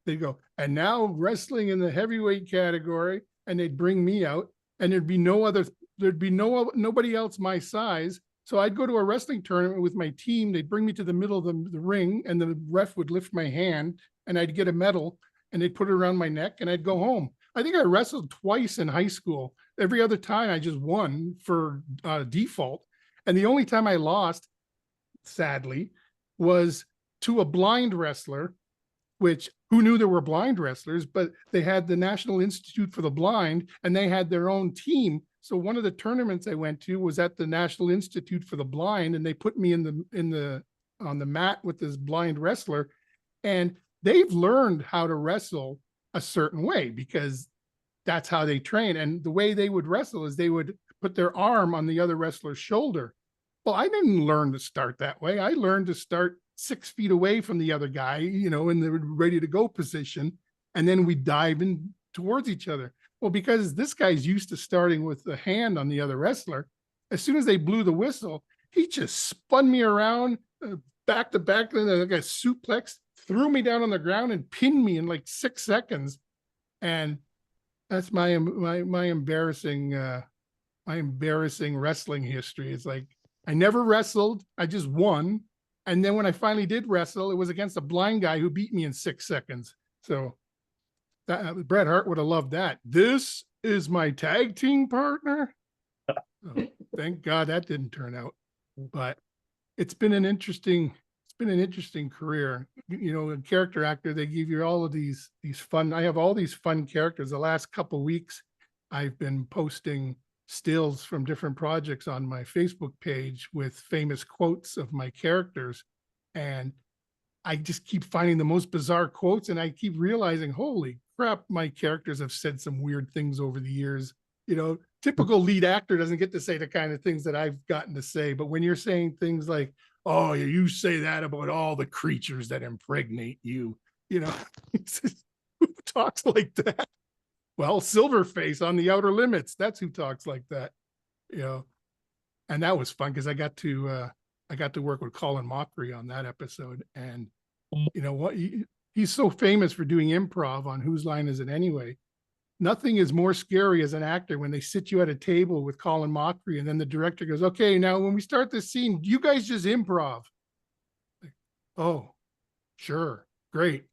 S2: they'd go, and now wrestling in the heavyweight category, and they'd bring me out, and there'd be nobody else my size. So I'd go to a wrestling tournament with my team. They'd bring me to the middle of the ring, and the ref would lift my hand, and I'd get a medal, and they'd put it around my neck, and I'd go home. I think I wrestled twice in high school. Every other time I just won for default. And the only time I lost, sadly, was to a blind wrestler, which who knew there were blind wrestlers, but they had the National Institute for the Blind, and they had their own team. So one of the tournaments I went to was at the National Institute for the Blind, and they put me on the mat with this blind wrestler, and they've learned how to wrestle a certain way because that's how they train. And the way they would wrestle is they would put their arm on the other wrestler's shoulder. Well, I didn't learn to start that way. I learned to start 6 feet away from the other guy, in the ready to go position. And then we dive in towards each other. Well, because this guy's used to starting with the hand on the other wrestler, as soon as they blew the whistle, he just spun me around back to back, like a suplex, threw me down on the ground and pinned me in like 6 seconds. And that's my embarrassing wrestling history. It's like, I never wrestled. I just won. And then when I finally did wrestle, it was against a blind guy who beat me in 6 seconds. So Bret Hart would have loved that. This is my tag team partner. So, thank God that didn't turn out. But it's been an interesting career. A character actor, they give you all of these fun. I have all these fun characters. The last couple of weeks, I've been posting stills from different projects on my Facebook page with famous quotes of my characters. And I just keep finding the most bizarre quotes. And I keep realizing, holy crap, my characters have said some weird things over the years. Typical lead actor doesn't get to say the kind of things that I've gotten to say. But when you're saying things like, oh, you say that about all the creatures that impregnate you, who talks like that? Well, Silverface on the Outer Limits, that's who talks like that, and that was fun because I got to work with Colin Mockery on that episode. And what, he's so famous for doing improv on Whose Line Is It Anyway? Nothing is more scary as an actor when they sit you at a table with Colin Mockery and then the director goes, okay, now when we start this scene, you guys just improv. Like, oh, sure, great.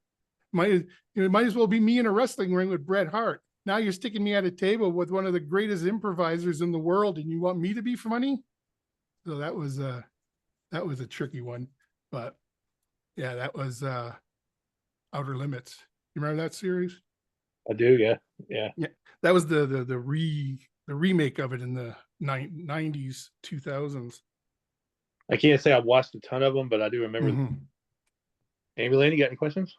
S2: Might as well be me in a wrestling ring with Bret Hart. Now you're sticking me at a table with one of the greatest improvisers in the world, and you want me to be funny? So that was a tricky one, but yeah, that was Outer Limits. You remember that series?
S1: I do, yeah.
S2: That was the remake of it in the 90s, 2000s.
S1: I can't say I've watched a ton of them, but I do remember them. Amielynn, you got any questions?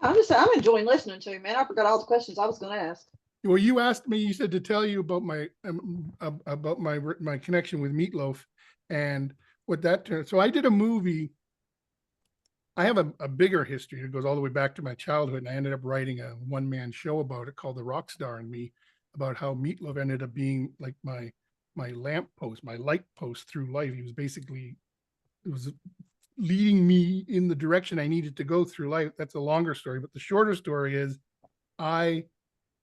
S3: I'm enjoying listening to you, man. I forgot all the questions I was going to ask.
S2: Well, you asked me. You said to tell you about my connection with Meatloaf and what that turned. So I did a movie. I have a bigger history. It goes all the way back to my childhood, and I ended up writing a one-man show about it called The Rockstar and Me, about how Meatloaf ended up being like my lamppost, my light post through life. It was leading me in the direction I needed to go through life. That's a longer story, but the shorter story is I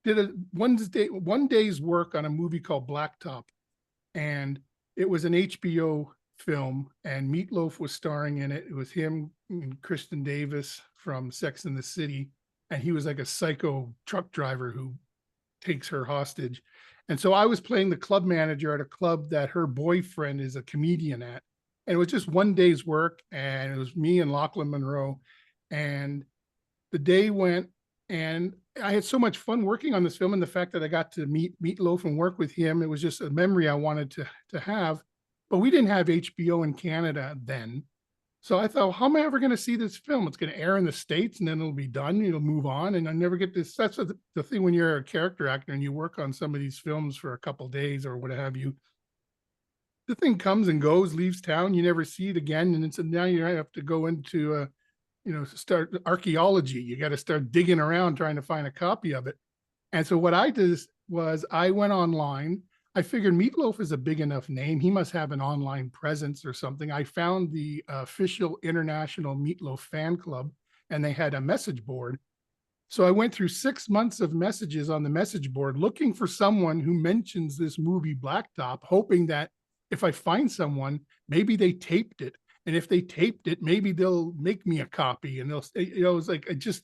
S2: did one day's work on a movie called Blacktop, and it was an HBO film, and Meatloaf was starring in it. It was him and Kristen Davis from Sex and the City, and he was like a psycho truck driver who takes her hostage. And so I was playing the club manager at a club that her boyfriend is a comedian at. And it was just one day's work, and it was me and Lachlan Monroe. And the day went, and I had so much fun working on this film, and the fact that I got to meet Meatloaf and work with him, it was just a memory I wanted to have. But we didn't have HBO in Canada then. So I thought, how am I ever going to see this film? It's going to air in the States and then it'll be done. It'll move on. And I never get this. That's the thing when you're a character actor and you work on some of these films for a couple of days or what have you. The thing comes and goes, leaves town. You never see it again. And now you have to go into, start archaeology. You got to start digging around trying to find a copy of it. And so what I did was I went online. I figured Meatloaf is a big enough name. He must have an online presence or something. I found the official International Meatloaf fan club, and they had a message board. So I went through 6 months of messages on the message board looking for someone who mentions this movie Blacktop, hoping that if I find someone, maybe they taped it. And if they taped it, maybe they'll make me a copy, and they'll, it was like a just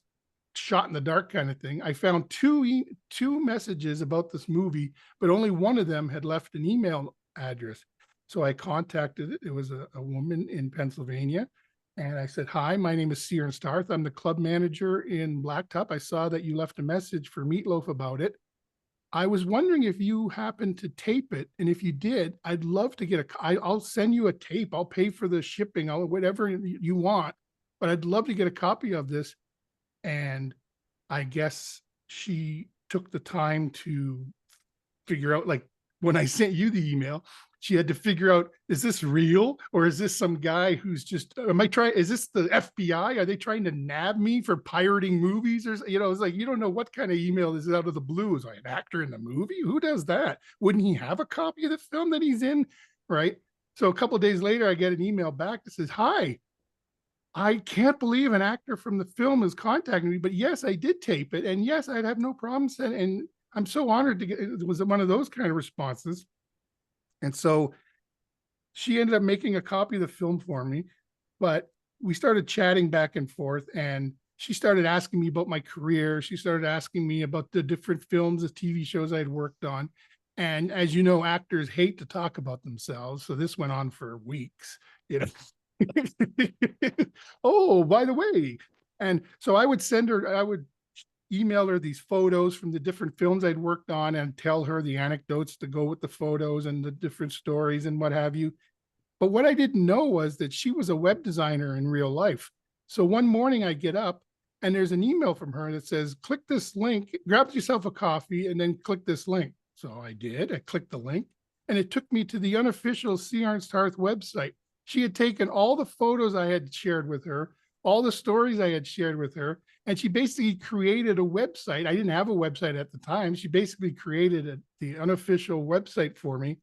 S2: shot in the dark kind of thing. I found two messages about this movie, but only one of them had left an email address. So I contacted it. It was a woman in Pennsylvania. And I said, hi, my name is C Ernst Harth. I'm the club manager in Blacktop. I saw that you left a message for Meatloaf about it. I was wondering if you happened to tape it. And if you did, I'd love to get I'll send you a tape. I'll pay for the shipping, whatever you want. But I'd love to get a copy of this. And I guess she took the time to figure out, like, when I sent you the email, she had to figure out, is this real, or is this some guy who's just, is this the FBI? Are they trying to nab me for pirating movies? Or, it's like, you don't know what kind of email is out of the blue. Is like an actor in the movie? Who does that? Wouldn't he have a copy of the film that he's in? Right. So a couple of days later, I get an email back that says, hi, I can't believe an actor from the film is contacting me, but yes, I did tape it. And yes, I'd have no problem sending, and I'm so honored to get, it was one of those kind of responses. And so she ended up making a copy of the film for me, but we started chatting back and forth, and she started asking me about my career. She started asking me about the different films, the TV shows I'd worked on. And as you know, actors hate to talk about themselves. So this went on for weeks, Oh, by the way. And so I would email her these photos from the different films I'd worked on and tell her the anecdotes to go with the photos and the different stories and what have you. But what I didn't know was that she was a web designer in real life. So one morning I get up and there's an email from her that says, click this link, grab yourself a coffee, and then click this link. So I did. I clicked the link, and it took me to the unofficial C Ernst Harth website. She had taken all the photos I had shared with her, all the stories I had shared with her, and she basically created a website. I didn't have a website at the time. She basically created the unofficial website for me.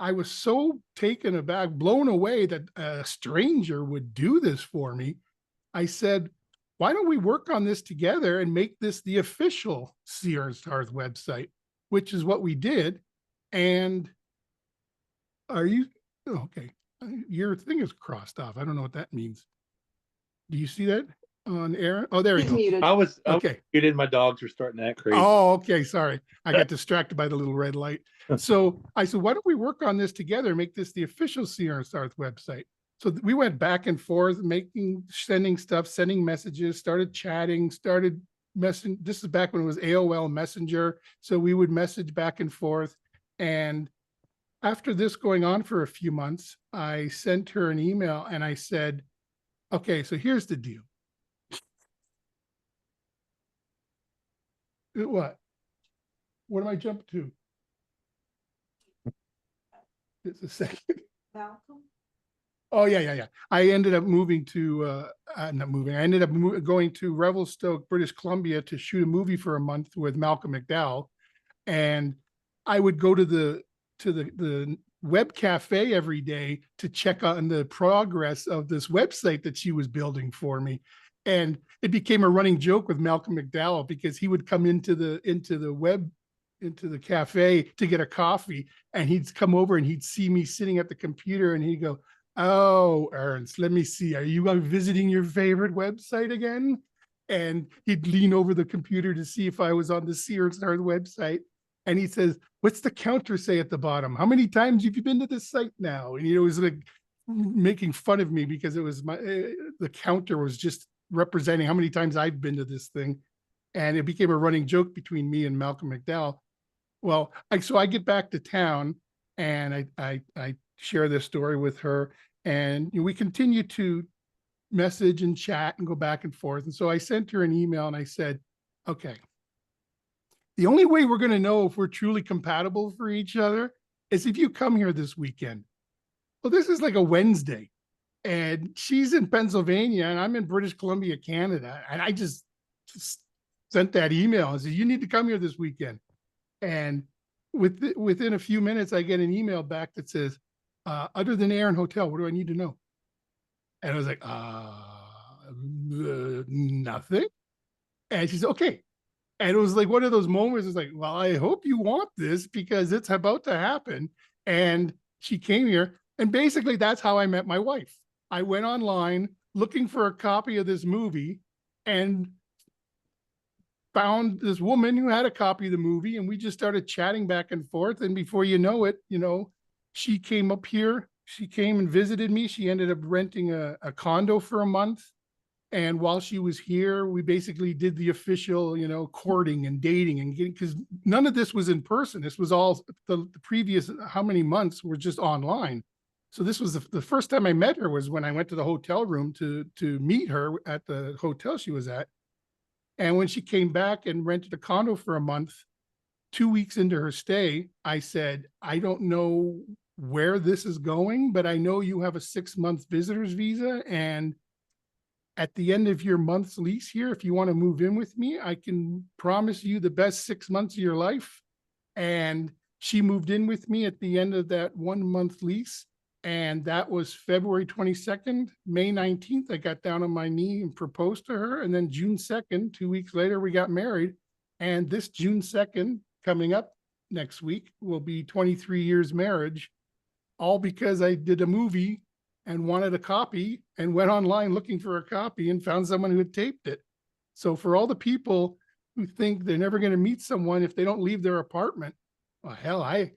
S2: I was so taken aback, blown away that a stranger would do this for me. I said, why don't we work on this together and make this the official C Ernst Harth website, which is what we did. And okay, your thing is crossed off. I don't know what that means. Do you see that on Aaron? Oh, there you go.
S3: Muted.
S1: I was
S2: okay.
S1: muted. My dogs are starting to act crazy.
S2: Oh, okay. Sorry. I got distracted by the little red light. So I said, why don't we work on this together, make this the official C Ernst Harth website? So we went back and forth, sending stuff, sending messages, started chatting, started messaging. This is back when it was AOL Messenger. So we would message back and forth. And after this going on for a few months, I sent her an email and I said, okay, so here's the deal. What? What am I jumping to? It's a second.
S3: Malcolm?
S2: Oh, yeah. I ended up moving to, not moving. I ended up going to Revelstoke, British Columbia to shoot a movie for a month with Malcolm McDowell. And I would go to the web cafe every day to check on the progress of this website that she was building for me. And it became a running joke with Malcolm McDowell because he would come into the cafe to get a coffee, and he'd come over and he'd see me sitting at the computer and he'd go, oh, Ernst, let me see. Are you visiting your favorite website again? And he'd lean over the computer to see if I was on the C Ernst Harth website. And he says, what's the counter say at the bottom? How many times have you been to this site now? And, it was like making fun of me because it was the counter was just representing how many times I've been to this thing. And it became a running joke between me and Malcolm McDowell. Well, so I get back to town and I share this story with her, and we continue to message and chat and go back and forth. And so I sent her an email and I said, okay, the only way we're going to know if we're truly compatible for each other is if you come here this weekend. Well, this is like a Wednesday, and she's in Pennsylvania and I'm in British Columbia, Canada. And I just sent that email and said, you need to come here this weekend. And within a few minutes, I get an email back that says, other than Aaron Hotel, what do I need to know? And I was like, nothing. And she said, okay, And it was like one of those moments. It's like, well, I hope you want this because it's about to happen. And she came here. And basically, that's how I met my wife. I went online looking for a copy of this movie and found this woman who had a copy of the movie. And we just started chatting back and forth. And before you know it, she came up here. She came and visited me. She ended up renting a condo for a month. And while she was here, we basically did the official, courting and dating and getting, because none of this was in person. This was all the previous, how many months were just online. So this was the first time I met her was when I went to the hotel room to meet her at the hotel she was at. And when she came back and rented a condo for a month, 2 weeks into her stay, I said, I don't know where this is going, but I know you have a 6-month visitor's visa. And at the end of your month's lease here, if you want to move in with me, I can promise you the best 6 months of your life. And she moved in with me at the end of that 1-month lease. And that was February 22nd. May 19th, I got down on my knee and proposed to her. And then June 2nd, 2 weeks later, we got married. And this June 2nd, coming up next week, will be 23 years marriage, all because I did a movie and wanted a copy and went online looking for a copy and found someone who had taped it. So for all the people who think they're never going to meet someone if they don't leave their apartment, well, hell, I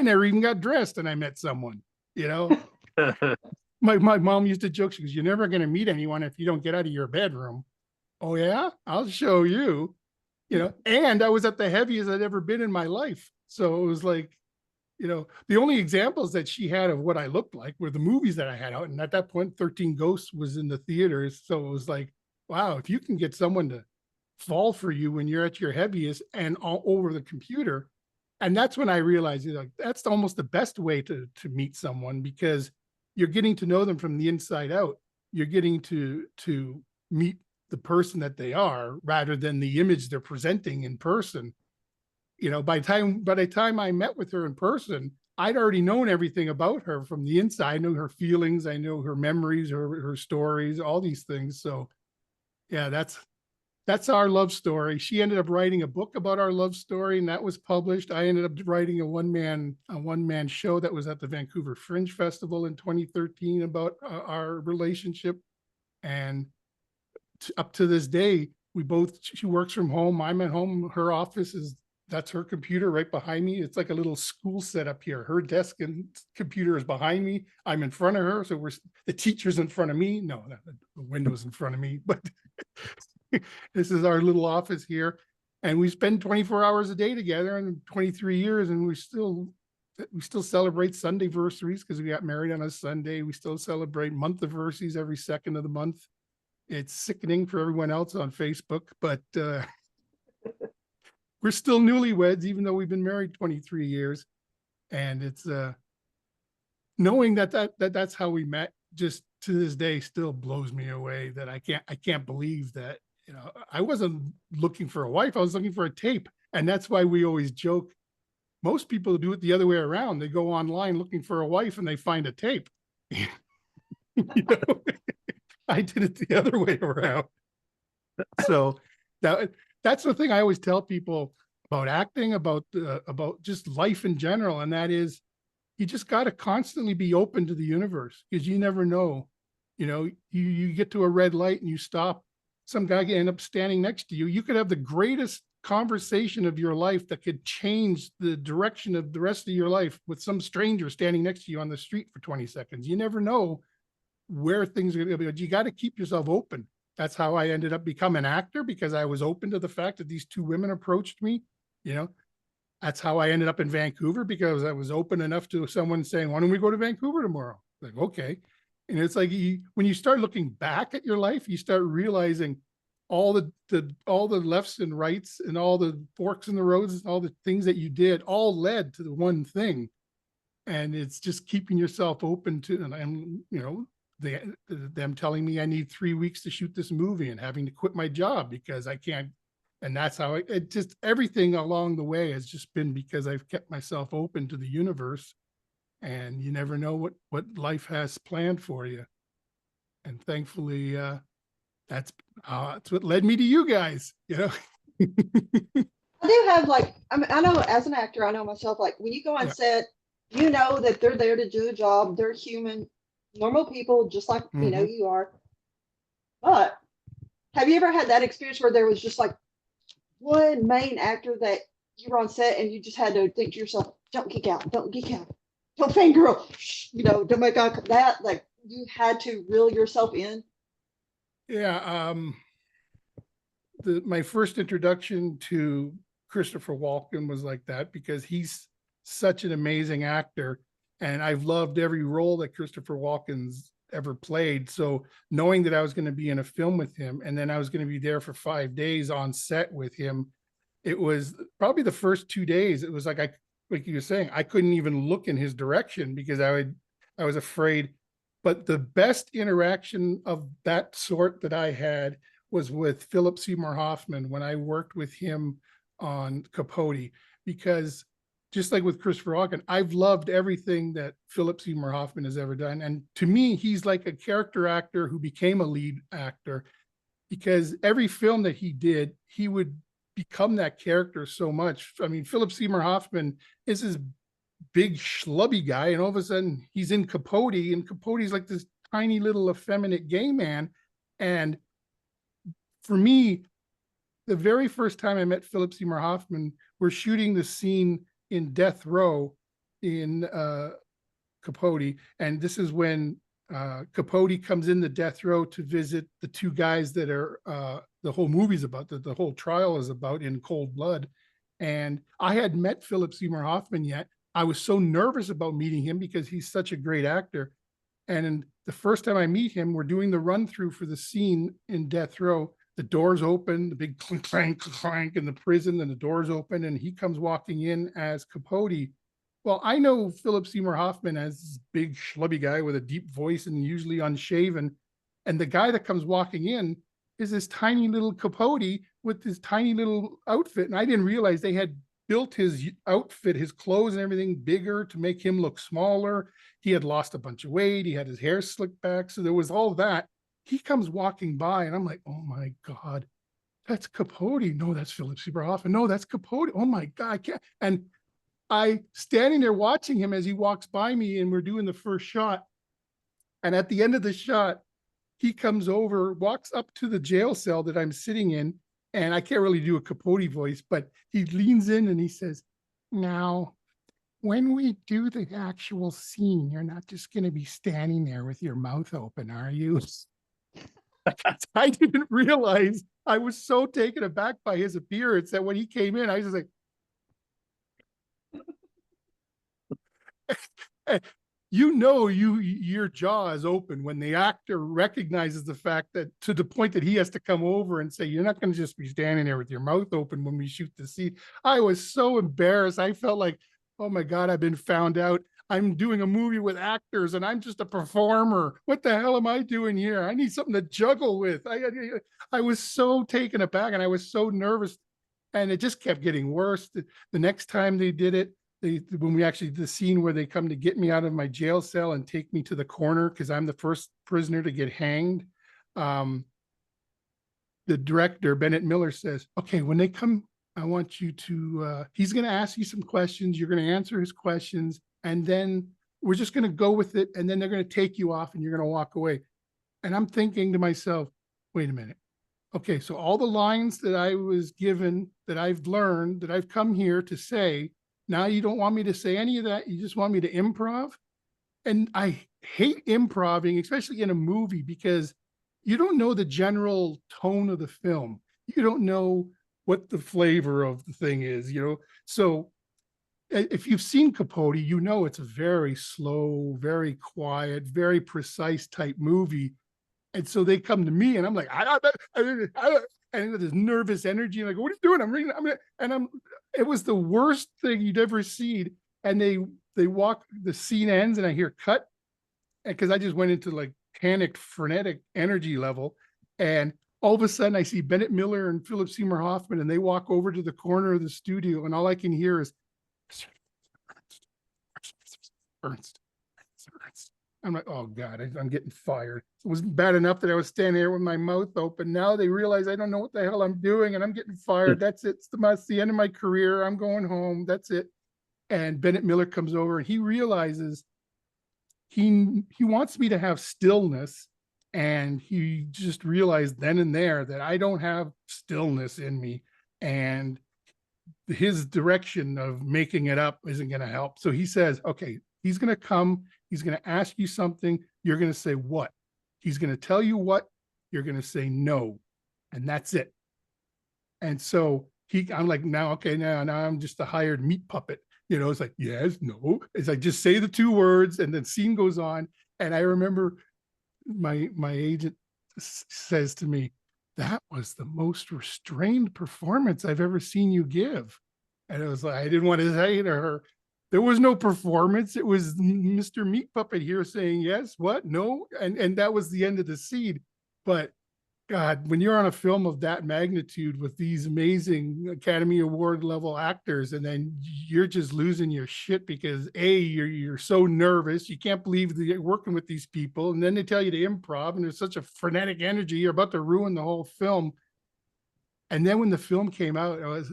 S2: never even got dressed and I met someone, My mom used to joke, she goes, you're never going to meet anyone if you don't get out of your bedroom. Oh yeah, I'll show you, and I was at the heaviest I'd ever been in my life. So it was like, the only examples that she had of what I looked like were the movies that I had out. And at that point, 13 Ghosts was in the theaters. So it was like, wow, if you can get someone to fall for you when you're at your heaviest and all over the computer. And that's when I realized, that's almost the best way to meet someone, because you're getting to know them from the inside out. You're getting to meet the person that they are rather than the image they're presenting in person. By the time I met with her in person, I'd already known everything about her from the inside. I knew her feelings, I knew her memories, her stories, all these things. So yeah, that's our love story. She ended up writing a book about our love story, and that was published. I ended up writing a one-man show that was at the Vancouver Fringe Festival in 2013 about our relationship. And up to this day, she works from home. I'm at home. Her office that's her computer right behind me. It's like a little school setup here. Her desk and computer is behind me. I'm in front of her. So the teacher's in front of me. No, the window's in front of me, but this is our little office here. And we spend 24 hours a day together in 23 years. And we still celebrate Sundayversaries because we got married on a Sunday. We still celebrate month-iversarities every second of the month. It's sickening for everyone else on Facebook, but we're still newlyweds, even though we've been married 23 years. And it's knowing that's how we met, just to this day still blows me away, that I can't believe that, I wasn't looking for a wife. I was looking for a tape. And that's why we always joke. Most people do it the other way around. They go online looking for a wife and they find a tape. I did it the other way around. So that's the thing I always tell people about acting, about just life in general. And that is, you just got to constantly be open to the universe, because you never know, you get to a red light and you stop, some guy can end up standing next to you. You could have the greatest conversation of your life that could change the direction of the rest of your life with some stranger standing next to you on the street for 20 seconds. You never know where things are going to be, but you got to keep yourself open. That's how I ended up becoming an actor, because I was open to the fact that these two women approached me. That's how I ended up in Vancouver, because I was open enough to someone saying, why don't we go to Vancouver tomorrow? Like, okay. And it's like, when you start looking back at your life, you start realizing all the lefts and rights and all the forks in the roads and all the things that you did all led to the one thing. And it's just keeping yourself open to, and them telling me I need 3 weeks to shoot this movie and having to quit my job because I can't. And that's how it just, everything along the way has just been because I've kept myself open to the universe, and you never know what life has planned for you. And thankfully, that's what led me to you guys,
S3: I do have like, I mean, I know as an actor, I know myself, like when you go on set, you know that they're there to do a job. They're human, normal people, just like, you know, you are. But have you ever had that experience where there was just like one main actor that you were on set and you just had to think to yourself, don't geek out, don't geek out, don't fangirl, you know, don't make that, like you had to reel yourself in?
S2: Yeah. My first introduction to Christopher Walken was like that because he's such an amazing actor, and I've loved every role that Christopher Walken's ever played. So knowing that I was going to be in a film with him, and then I was going to be there for 5 days on set with him, it was probably the first 2 days. It was like like you were saying, I couldn't even look in his direction because I was afraid. But the best interaction of that sort that I had was with Philip Seymour Hoffman when I worked with him on Capote, because just like with Christopher Walken, I've loved everything that Philip Seymour Hoffman has ever done. And to me, he's like a character actor who became a lead actor, because every film that he did, he would become that character so much. I mean, Philip Seymour Hoffman is this big schlubby guy, and all of a sudden he's in Capote, and Capote's like this tiny little effeminate gay man. And for me, the very first time I met Philip Seymour Hoffman, we're shooting the scene in Death Row in Capote, and this is when Capote comes in the death row to visit the two guys that are the whole movie's about, that the whole trial is about, in cold blood. And I had met Philip Seymour Hoffman yet. I was so nervous about meeting him because he's such a great actor. And the first time I meet him, we're doing the run through for the scene in death row. The doors open, the big clink, clank, clank in the prison, and the doors open, and he comes walking in as Capote. Well, I know Philip Seymour Hoffman as this big schlubby guy with a deep voice and usually unshaven. And the guy that comes walking in is this tiny little Capote with this tiny little outfit. And I didn't realize they had built his outfit, his clothes and everything bigger to make him look smaller. He had lost a bunch of weight. He had his hair slicked back. So there was all that. He comes walking by and I'm like, oh my God, that's Capote. No, that's Philip Seymour Hoffman. No, that's Capote. Oh my God, I can't. And I standing there watching him as he walks by me, and we're doing the first shot. And at the end of the shot, he comes over, walks up to the jail cell that I'm sitting in. And I can't really do a Capote voice, but he leans in and he says, now, when we do the actual scene, you're not just going to be standing there with your mouth open, are you? I didn't realize. I was so taken aback by his appearance that when he came in, I was just like, your jaw is open when the actor recognizes the fact that, to the point that he has to come over and say, you're not going to just be standing there with your mouth open when we shoot the scene. I was so embarrassed. I felt like, oh my God, I've been found out. I'm doing a movie with actors and I'm just a performer. What the hell am I doing here? I need something to juggle with. I was so taken aback and I was so nervous, and it just kept getting worse. The next time they did it, when we actually did the scene where they come to get me out of my jail cell and take me to the corner because I'm the first prisoner to get hanged. The director, Bennett Miller, says, okay, when they come, I want you to, he's going to ask you some questions. You're going to answer his questions. And then we're just going to go with it. And then they're going to take you off and you're going to walk away. And I'm thinking to myself, wait a minute. Okay, so all the lines that I was given, that I've learned, that I've come here to say, now you don't want me to say any of that. You just want me to improv. And I hate improving, especially in a movie, because you don't know the general tone of the film. You don't know what the flavor of the thing is, So if you've seen Capote, you know it's a very slow, very quiet, very precise type movie. And so they come to me and I'm like, and this nervous energy, like, what are you doing? I'm reading, it was the worst thing you'd ever seen. And they walk, the scene ends and I hear cut, because I just went into like panicked, frenetic energy level. And all of a sudden I see Bennett Miller and Philip Seymour Hoffman, and they walk over to the corner of the studio, and all I can hear is Ernst. I'm like, oh God, I'm getting fired. It was bad enough that I was standing there with my mouth open. Now they realize I don't know what the hell I'm doing and I'm getting fired. That's it. It's the end of my career. I'm going home. That's it. And Bennett Miller comes over and he realizes he wants me to have stillness. And he just realized then and there that I don't have stillness in me. And his direction of making it up isn't going to help. So he says, okay, he's going to come. He's going to ask you something. You're going to say what? He's going to tell you what. You're going to say no. And that's it. And so I'm like, now I'm just a hired meat puppet. You know, it's like, yes, no. It's like, just say the two words and then scene goes on. And I remember my agent says to me, that was the most restrained performance I've ever seen you give. And it was like, I didn't want to say to her, there was no performance. It was Mr. Meat Puppet here saying yes, what, no. And that was the end of the scene. But God, when you're on a film of that magnitude with these amazing Academy Award level actors, and then you're just losing your shit because you're so nervous, you can't believe that you're working with these people, and then they tell you to improv, and there's such a frenetic energy, you're about to ruin the whole film. And then when the film came out, I was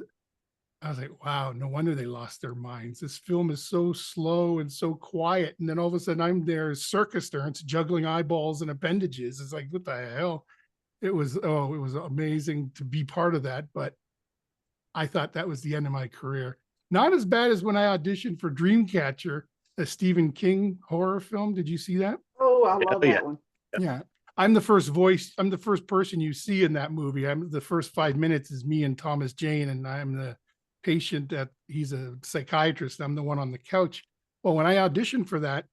S2: like, wow, no wonder they lost their minds. This film is so slow and so quiet, and then all of a sudden I'm there, circus Ernst, juggling eyeballs and appendages. It's like, what the hell? It was amazing to be part of that, but I thought that was the end of my career. Not as bad as when I auditioned for Dreamcatcher, a Stephen King horror film. Did you see that?
S3: Oh, I love that one.
S2: Yeah. I'm the first voice. I'm the first person you see in that movie. I'm the first 5 minutes is me and Thomas Jane, and I'm the patient that he's a psychiatrist. I'm the one on the couch. Well, when I auditioned for that,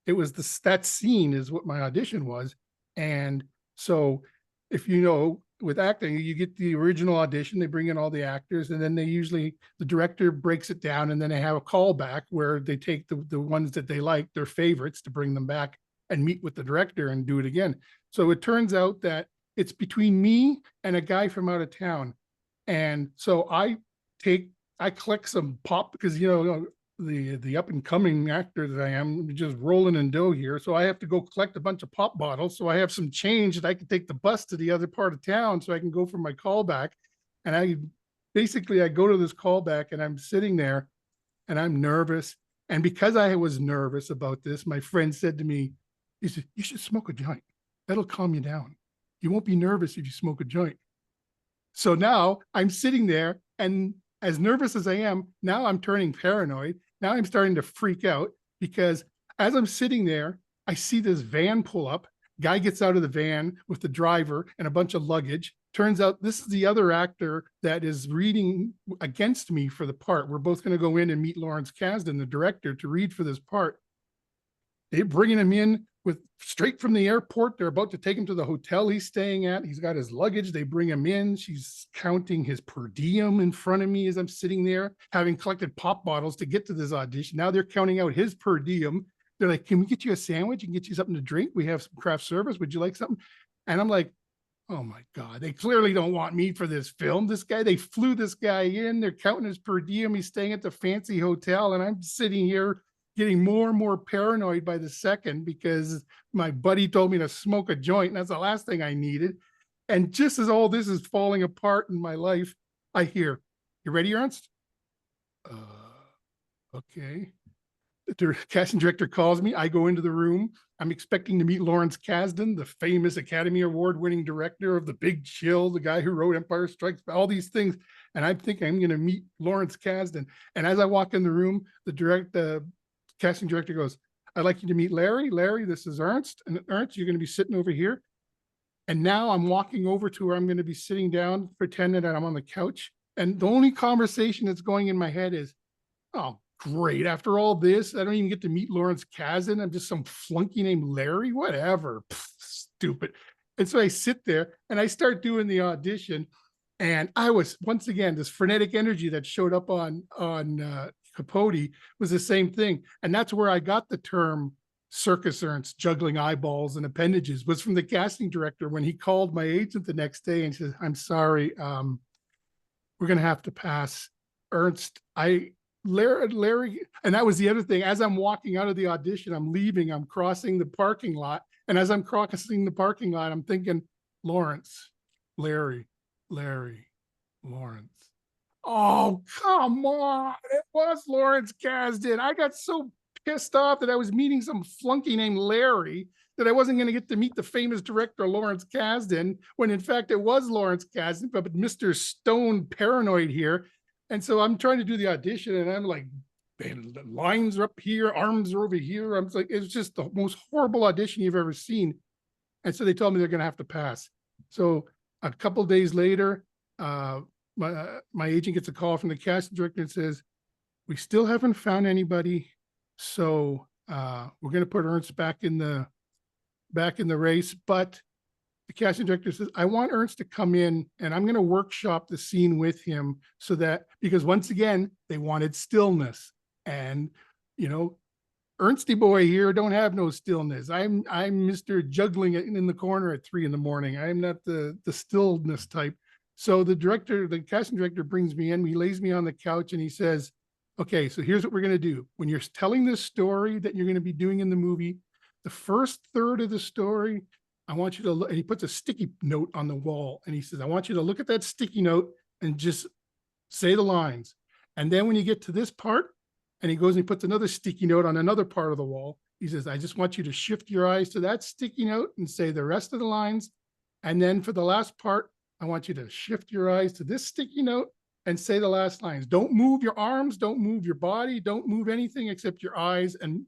S2: it was that scene is what my audition was. And so if you know, with acting, you get the original audition, they bring in all the actors, and then the director breaks it down, and then they have a callback where they take the ones that they like, their favorites, to bring them back and meet with the director and do it again. So it turns out that it's between me and a guy from out of town. And so I collect some pop, because, you know, the up and coming actor that I am, just rolling in dough here. So I have to go collect a bunch of pop bottles. So I have some change that I can take the bus to the other part of town so I can go for my callback. And I go to this callback and I'm sitting there and I'm nervous. And because I was nervous about this, my friend said to me, he said, you should smoke a joint. That'll calm you down. You won't be nervous if you smoke a joint. So now I'm sitting there, and as nervous as I am, now I'm turning paranoid. Now I'm starting to freak out, because as I'm sitting there, I see this van pull up. Guy gets out of the van with the driver and a bunch of luggage. Turns out this is the other actor that is reading against me for the part. We're both going to go in and meet Lawrence Kasdan, the director, to read for this part. They're bringing him in straight from the airport. They're about to take him to the hotel he's staying at. He's got his luggage. They bring him in. She's counting his per diem in front of me as I'm sitting there, having collected pop bottles to get to this audition. Now they're counting out his per diem. They're like, can we get you a sandwich and get you something to drink? We have some craft service. Would you like something? And I'm like, oh my God, they clearly don't want me for this film. They flew this guy in. They're counting his per diem. He's staying at the fancy hotel. And I'm sitting here getting more and more paranoid by the second, because my buddy told me to smoke a joint, and that's the last thing I needed. And just as all this is falling apart in my life, I hear, you ready, Ernst? Okay. The casting director calls me. I go into the room. I'm expecting to meet Lawrence Kasdan, the famous Academy Award winning director of The Big Chill, the guy who wrote Empire Strikes Back, all these things. And I'm thinking I'm going to meet Lawrence Kasdan. And as I walk in the room, the casting director goes, I'd like you to meet Larry. Larry, this is Ernst. And Ernst, you're going to be sitting over here. And now I'm walking over to where I'm going to be sitting down, pretending that I'm on the couch. And the only conversation that's going in my head is, oh, great. After all this, I don't even get to meet Lawrence Kasdan. I'm just some flunky named Larry, whatever. Pfft, stupid. And so I sit there and I start doing the audition. And I was, once again, this frenetic energy that showed up on Capote was the same thing. And that's where I got the term circus Ernst, juggling eyeballs and appendages, was from the casting director when he called my agent the next day and says, I'm sorry, we're going to have to pass. Ernst, Larry, and that was the other thing. As I'm walking out of the audition, I'm leaving, I'm crossing the parking lot. And as I'm crossing the parking lot, I'm thinking, Lawrence, Larry, Lawrence. Oh, come on. It was Lawrence Kasdan. I got so pissed off that I was meeting some flunky named Larry that I wasn't going to get to meet the famous director Lawrence Kasdan, when in fact it was Lawrence Kasdan, but Mr. Stone Paranoid here. And so I'm trying to do the audition, and I'm like, the lines are up here, arms are over here. I'm like, it's just the most horrible audition you've ever seen. And so they told me they're going to have to pass. So a couple of days later, my agent gets a call from the casting director and says, we still haven't found anybody. So we're going to put Ernst back in the race. But the casting director says, I want Ernst to come in and I'm going to workshop the scene with him, so that, because once again, they wanted stillness. And, you know, Ernsty boy here don't have no stillness. I'm Mr. Juggling it in the corner at 3 a.m. I'm not the stillness type. So the casting director brings me in, he lays me on the couch and he says, okay, so here's what we're going to do. When you're telling this story that you're going to be doing in the movie, the first third of the story, I want you to look, and he puts a sticky note on the wall and he says, I want you to look at that sticky note and just say the lines. And then when you get to this part, and he goes and he puts another sticky note on another part of the wall, he says, I just want you to shift your eyes to that sticky note and say the rest of the lines. And then for the last part, I want you to shift your eyes to this sticky note and say the last lines. Don't move your arms, don't move your body, don't move anything except your eyes. And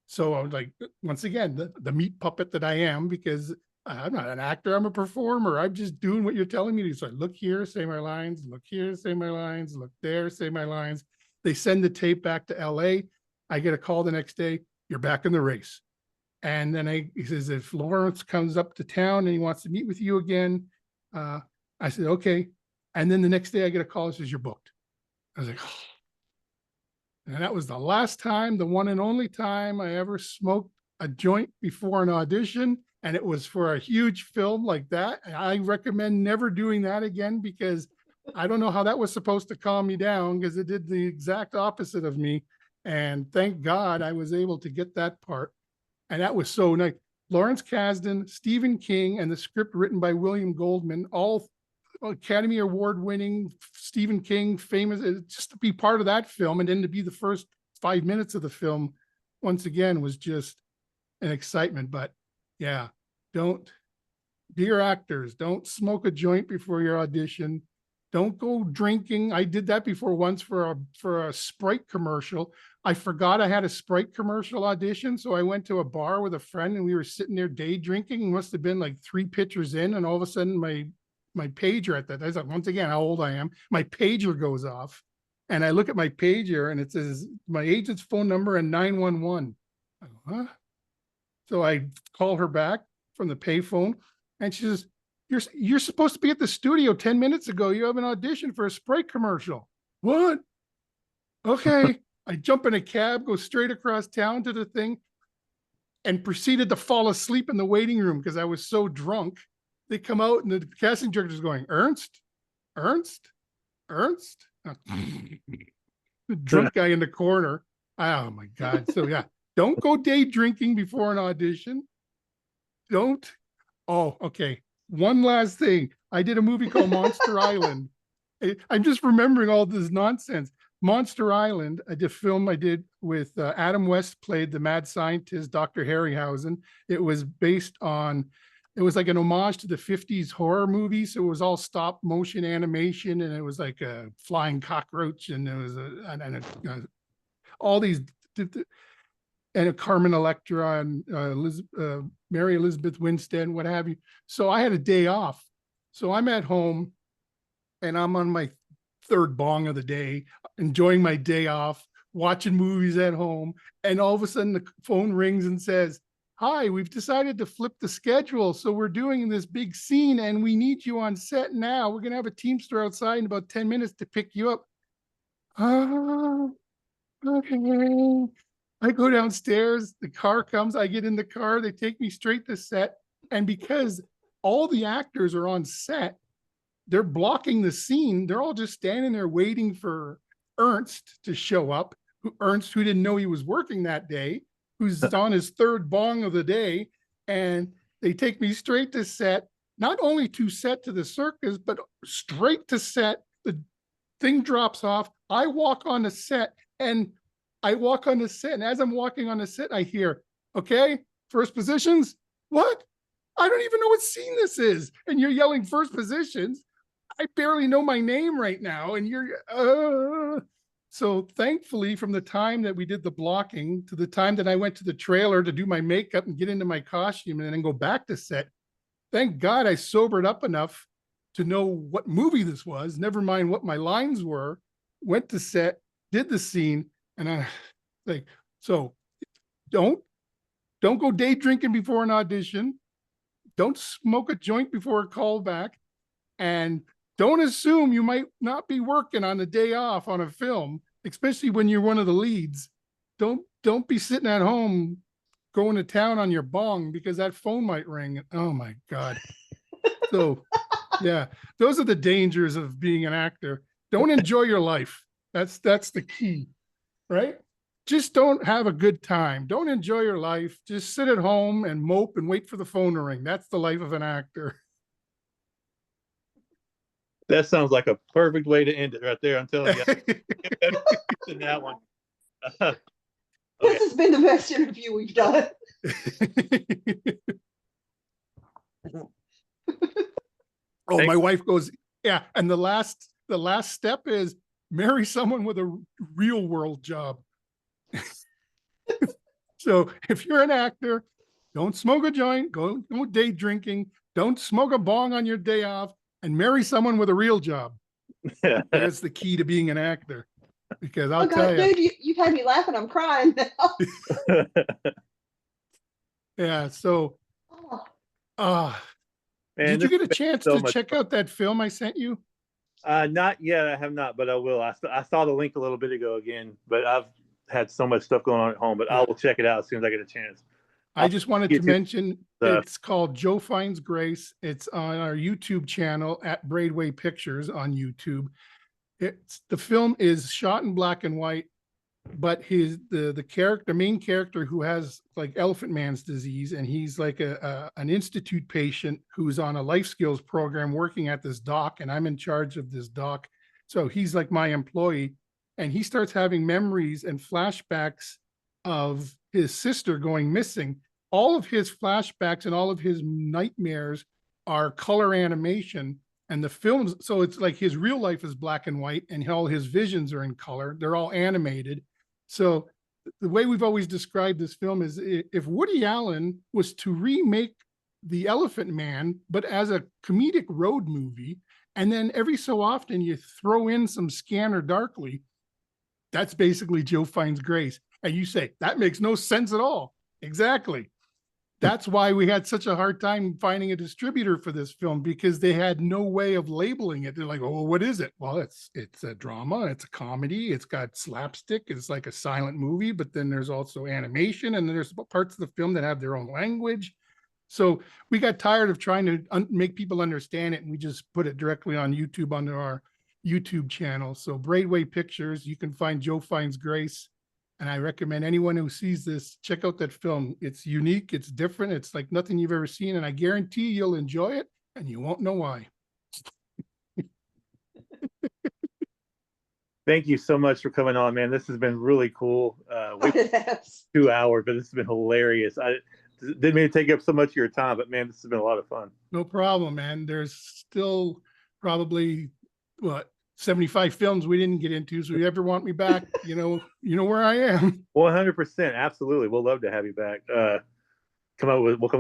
S2: so I was like, once again, the meat puppet that I am, because I'm not an actor, I'm a performer. I'm just doing what you're telling me to. So I look here, say my lines, look here, say my lines, look there, say my lines. They send the tape back to LA. I get a call the next day, you're back in the race. And then he says, if Lawrence comes up to town and he wants to meet with you again, I said, okay. And then the next day I get a call that says, you're booked. I was like, oh. And that was the last time, the one and only time I ever smoked a joint before an audition. And it was for a huge film like that. And I recommend never doing that again, because I don't know how that was supposed to calm me down, because it did the exact opposite of me. And thank God I was able to get that part. And that was so nice. Lawrence Kasdan, Stephen King, and the script written by William Goldman, all Academy Award winning, Stephen King, famous, just to be part of that film. And then to be the first 5 minutes of the film, once again, was just an excitement. But yeah, dear actors, don't smoke a joint before your audition. Don't go drinking. I did that before once for a Sprite commercial. I forgot I had a Sprite commercial audition. So I went to a bar with a friend and we were sitting there day drinking. It must have been like 3 pitchers in. And all of a sudden my pager at that, I was like, once again, how old I am. My pager goes off and I look at my pager and it says my agent's phone number and 911. I go, huh? So I call her back from the payphone and she says, you're supposed to be at the studio 10 minutes ago. You have an audition for a Sprite commercial. What? Okay. I jump in a cab, go straight across town to the thing, and proceeded to fall asleep in the waiting room because I was so drunk. They come out and the casting director's going, Ernst? The drunk guy in the corner. Oh my God. So yeah, don't go day drinking before an audition. Don't. Oh, okay. One last thing. I did a movie called Monster Island. I'm just remembering all this nonsense. Monster Island, I did a film I did with Adam West played the mad scientist, Dr. Harryhausen. It was based on, it was like an homage to the 50s horror movie. So it was all stop motion animation and it was like a flying cockroach and there was all these, and a Carmen Electra and Mary Elizabeth Winstead, what have you. So I had a day off. So I'm at home and I'm on my 3rd bong of the day, enjoying my day off, watching movies at home. And all of a sudden the phone rings and says, hi, we've decided to flip the schedule. So we're doing this big scene and we need you on set now. We're going to have a Teamster outside in about 10 minutes to pick you up. Okay. I go downstairs, the car comes, I get in the car, they take me straight to set. And because all the actors are on set, they're blocking the scene. They're all just standing there waiting for Ernst to show up, who didn't know he was working that day, who's on his third bong of the day. And they take me straight to set, not only to set to the circus, but straight to set. The thing drops off. I walk on the set, and as I'm walking on the set, I hear, okay, first positions. What? I don't even know what scene this is. And you're yelling first positions. I barely know my name right now. And you're, So thankfully, from the time that we did the blocking to the time that I went to the trailer to do my makeup and get into my costume and then go back to set, thank God I sobered up enough to know what movie this was, never mind what my lines were, went to set, did the scene, and I like, so don't go day drinking before an audition. Don't smoke a joint before a callback, and don't assume you might not be working on the day off on a film, especially when you're one of the leads. Don't be sitting at home going to town on your bong because that phone might ring. Oh my God. So yeah, those are the dangers of being an actor. Don't enjoy your life. That's the key, right? Just don't have a good time. Don't enjoy your life. Just sit at home and mope and wait for the phone to ring. That's the life of an actor.
S1: That sounds like a perfect way to end it right there. I'm telling you. In that one.
S3: Okay. This has been the best interview we've done.
S2: Oh, my wife goes, yeah. And the last step is marry someone with a real world job. So if you're an actor, don't smoke a joint, go day drinking, don't smoke a bong on your day off, and marry someone with a real job. That's the key to being an actor. Because I'll tell you,
S3: dude, you've had me laughing. I'm crying now.
S2: Yeah. So, did you get a chance to check out that film I sent you?
S1: Not yet. I have not, but I will. I saw the link a little bit ago again, but I've had so much stuff going on at home, but I will check it out as soon as I get a chance.
S2: I just wanted to mention it's called Joe Finds Grace. It's on our YouTube channel at Braidway Pictures on YouTube. The film is shot in black and white, but the main character who has like Elephant Man's disease, and he's like an institute patient who's on a life skills program working at this dock, and I'm in charge of this dock. So he's like my employee, and he starts having memories and flashbacks of his sister going missing. All of his flashbacks and all of his nightmares are color animation. And the films, so it's like his real life is black and white and all his visions are in color. They're all animated. So the way we've always described this film is if Woody Allen was to remake The Elephant Man, but as a comedic road movie, and then every so often you throw in some Scanner Darkly, that's basically Joe Finds Grace. And you say, that makes no sense at all. Exactly. That's why we had such a hard time finding a distributor for this film, because they had no way of labeling it. They're like, oh, what is it? Well, it's a drama, it's a comedy, it's got slapstick, it's like a silent movie, but then there's also animation, and then there's parts of the film that have their own language. So we got tired of trying to make people understand it, and we just put it directly on YouTube under our YouTube channel. So Braidway Pictures, you can find Joe Finds Grace. And I recommend anyone who sees this, check out that film. It's unique, it's different, it's like nothing you've ever seen, and I guarantee you'll enjoy it, and you won't know why.
S1: Thank you so much for coming on, man. This has been really cool. 2 hours, but this has been hilarious. I didn't mean to take up so much of your time, but man, this has been a lot of fun.
S2: No problem, man. There's still probably, 75 films we didn't get into. So if you ever want me back, you know where I am.
S1: 100%. Absolutely. We'll love to have you back. We'll come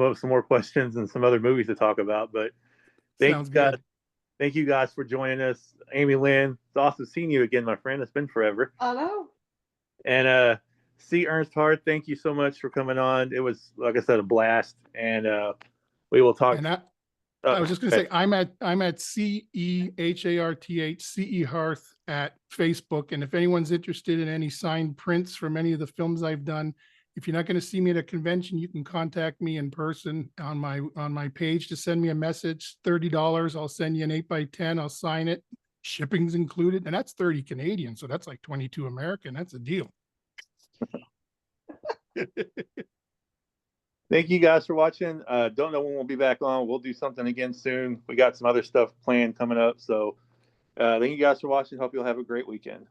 S1: up with some more questions and some other movies to talk about, but thank you guys for joining us. Amielynn, it's awesome seeing you again, my friend. It's been forever.
S3: I know.
S1: And C Ernst Harth, thank you so much for coming on. It was, like I said, a blast, and we will talk.
S2: And I was just going to say, I'm at CEHARTH, CE Harth at Facebook. And if anyone's interested in any signed prints from any of the films I've done, if you're not going to see me at a convention, you can contact me in person on my page to send me a message. $30. I'll send you an 8x10. I'll sign it, shipping's included, and that's 30 Canadian. So that's like 22 American. That's a deal.
S1: Thank you guys for watching. Don't know when we'll be back on. We'll do something again soon. We got some other stuff planned coming up. So thank you guys for watching. Hope you'll have a great weekend.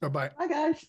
S2: Bye-bye.
S3: Bye, guys.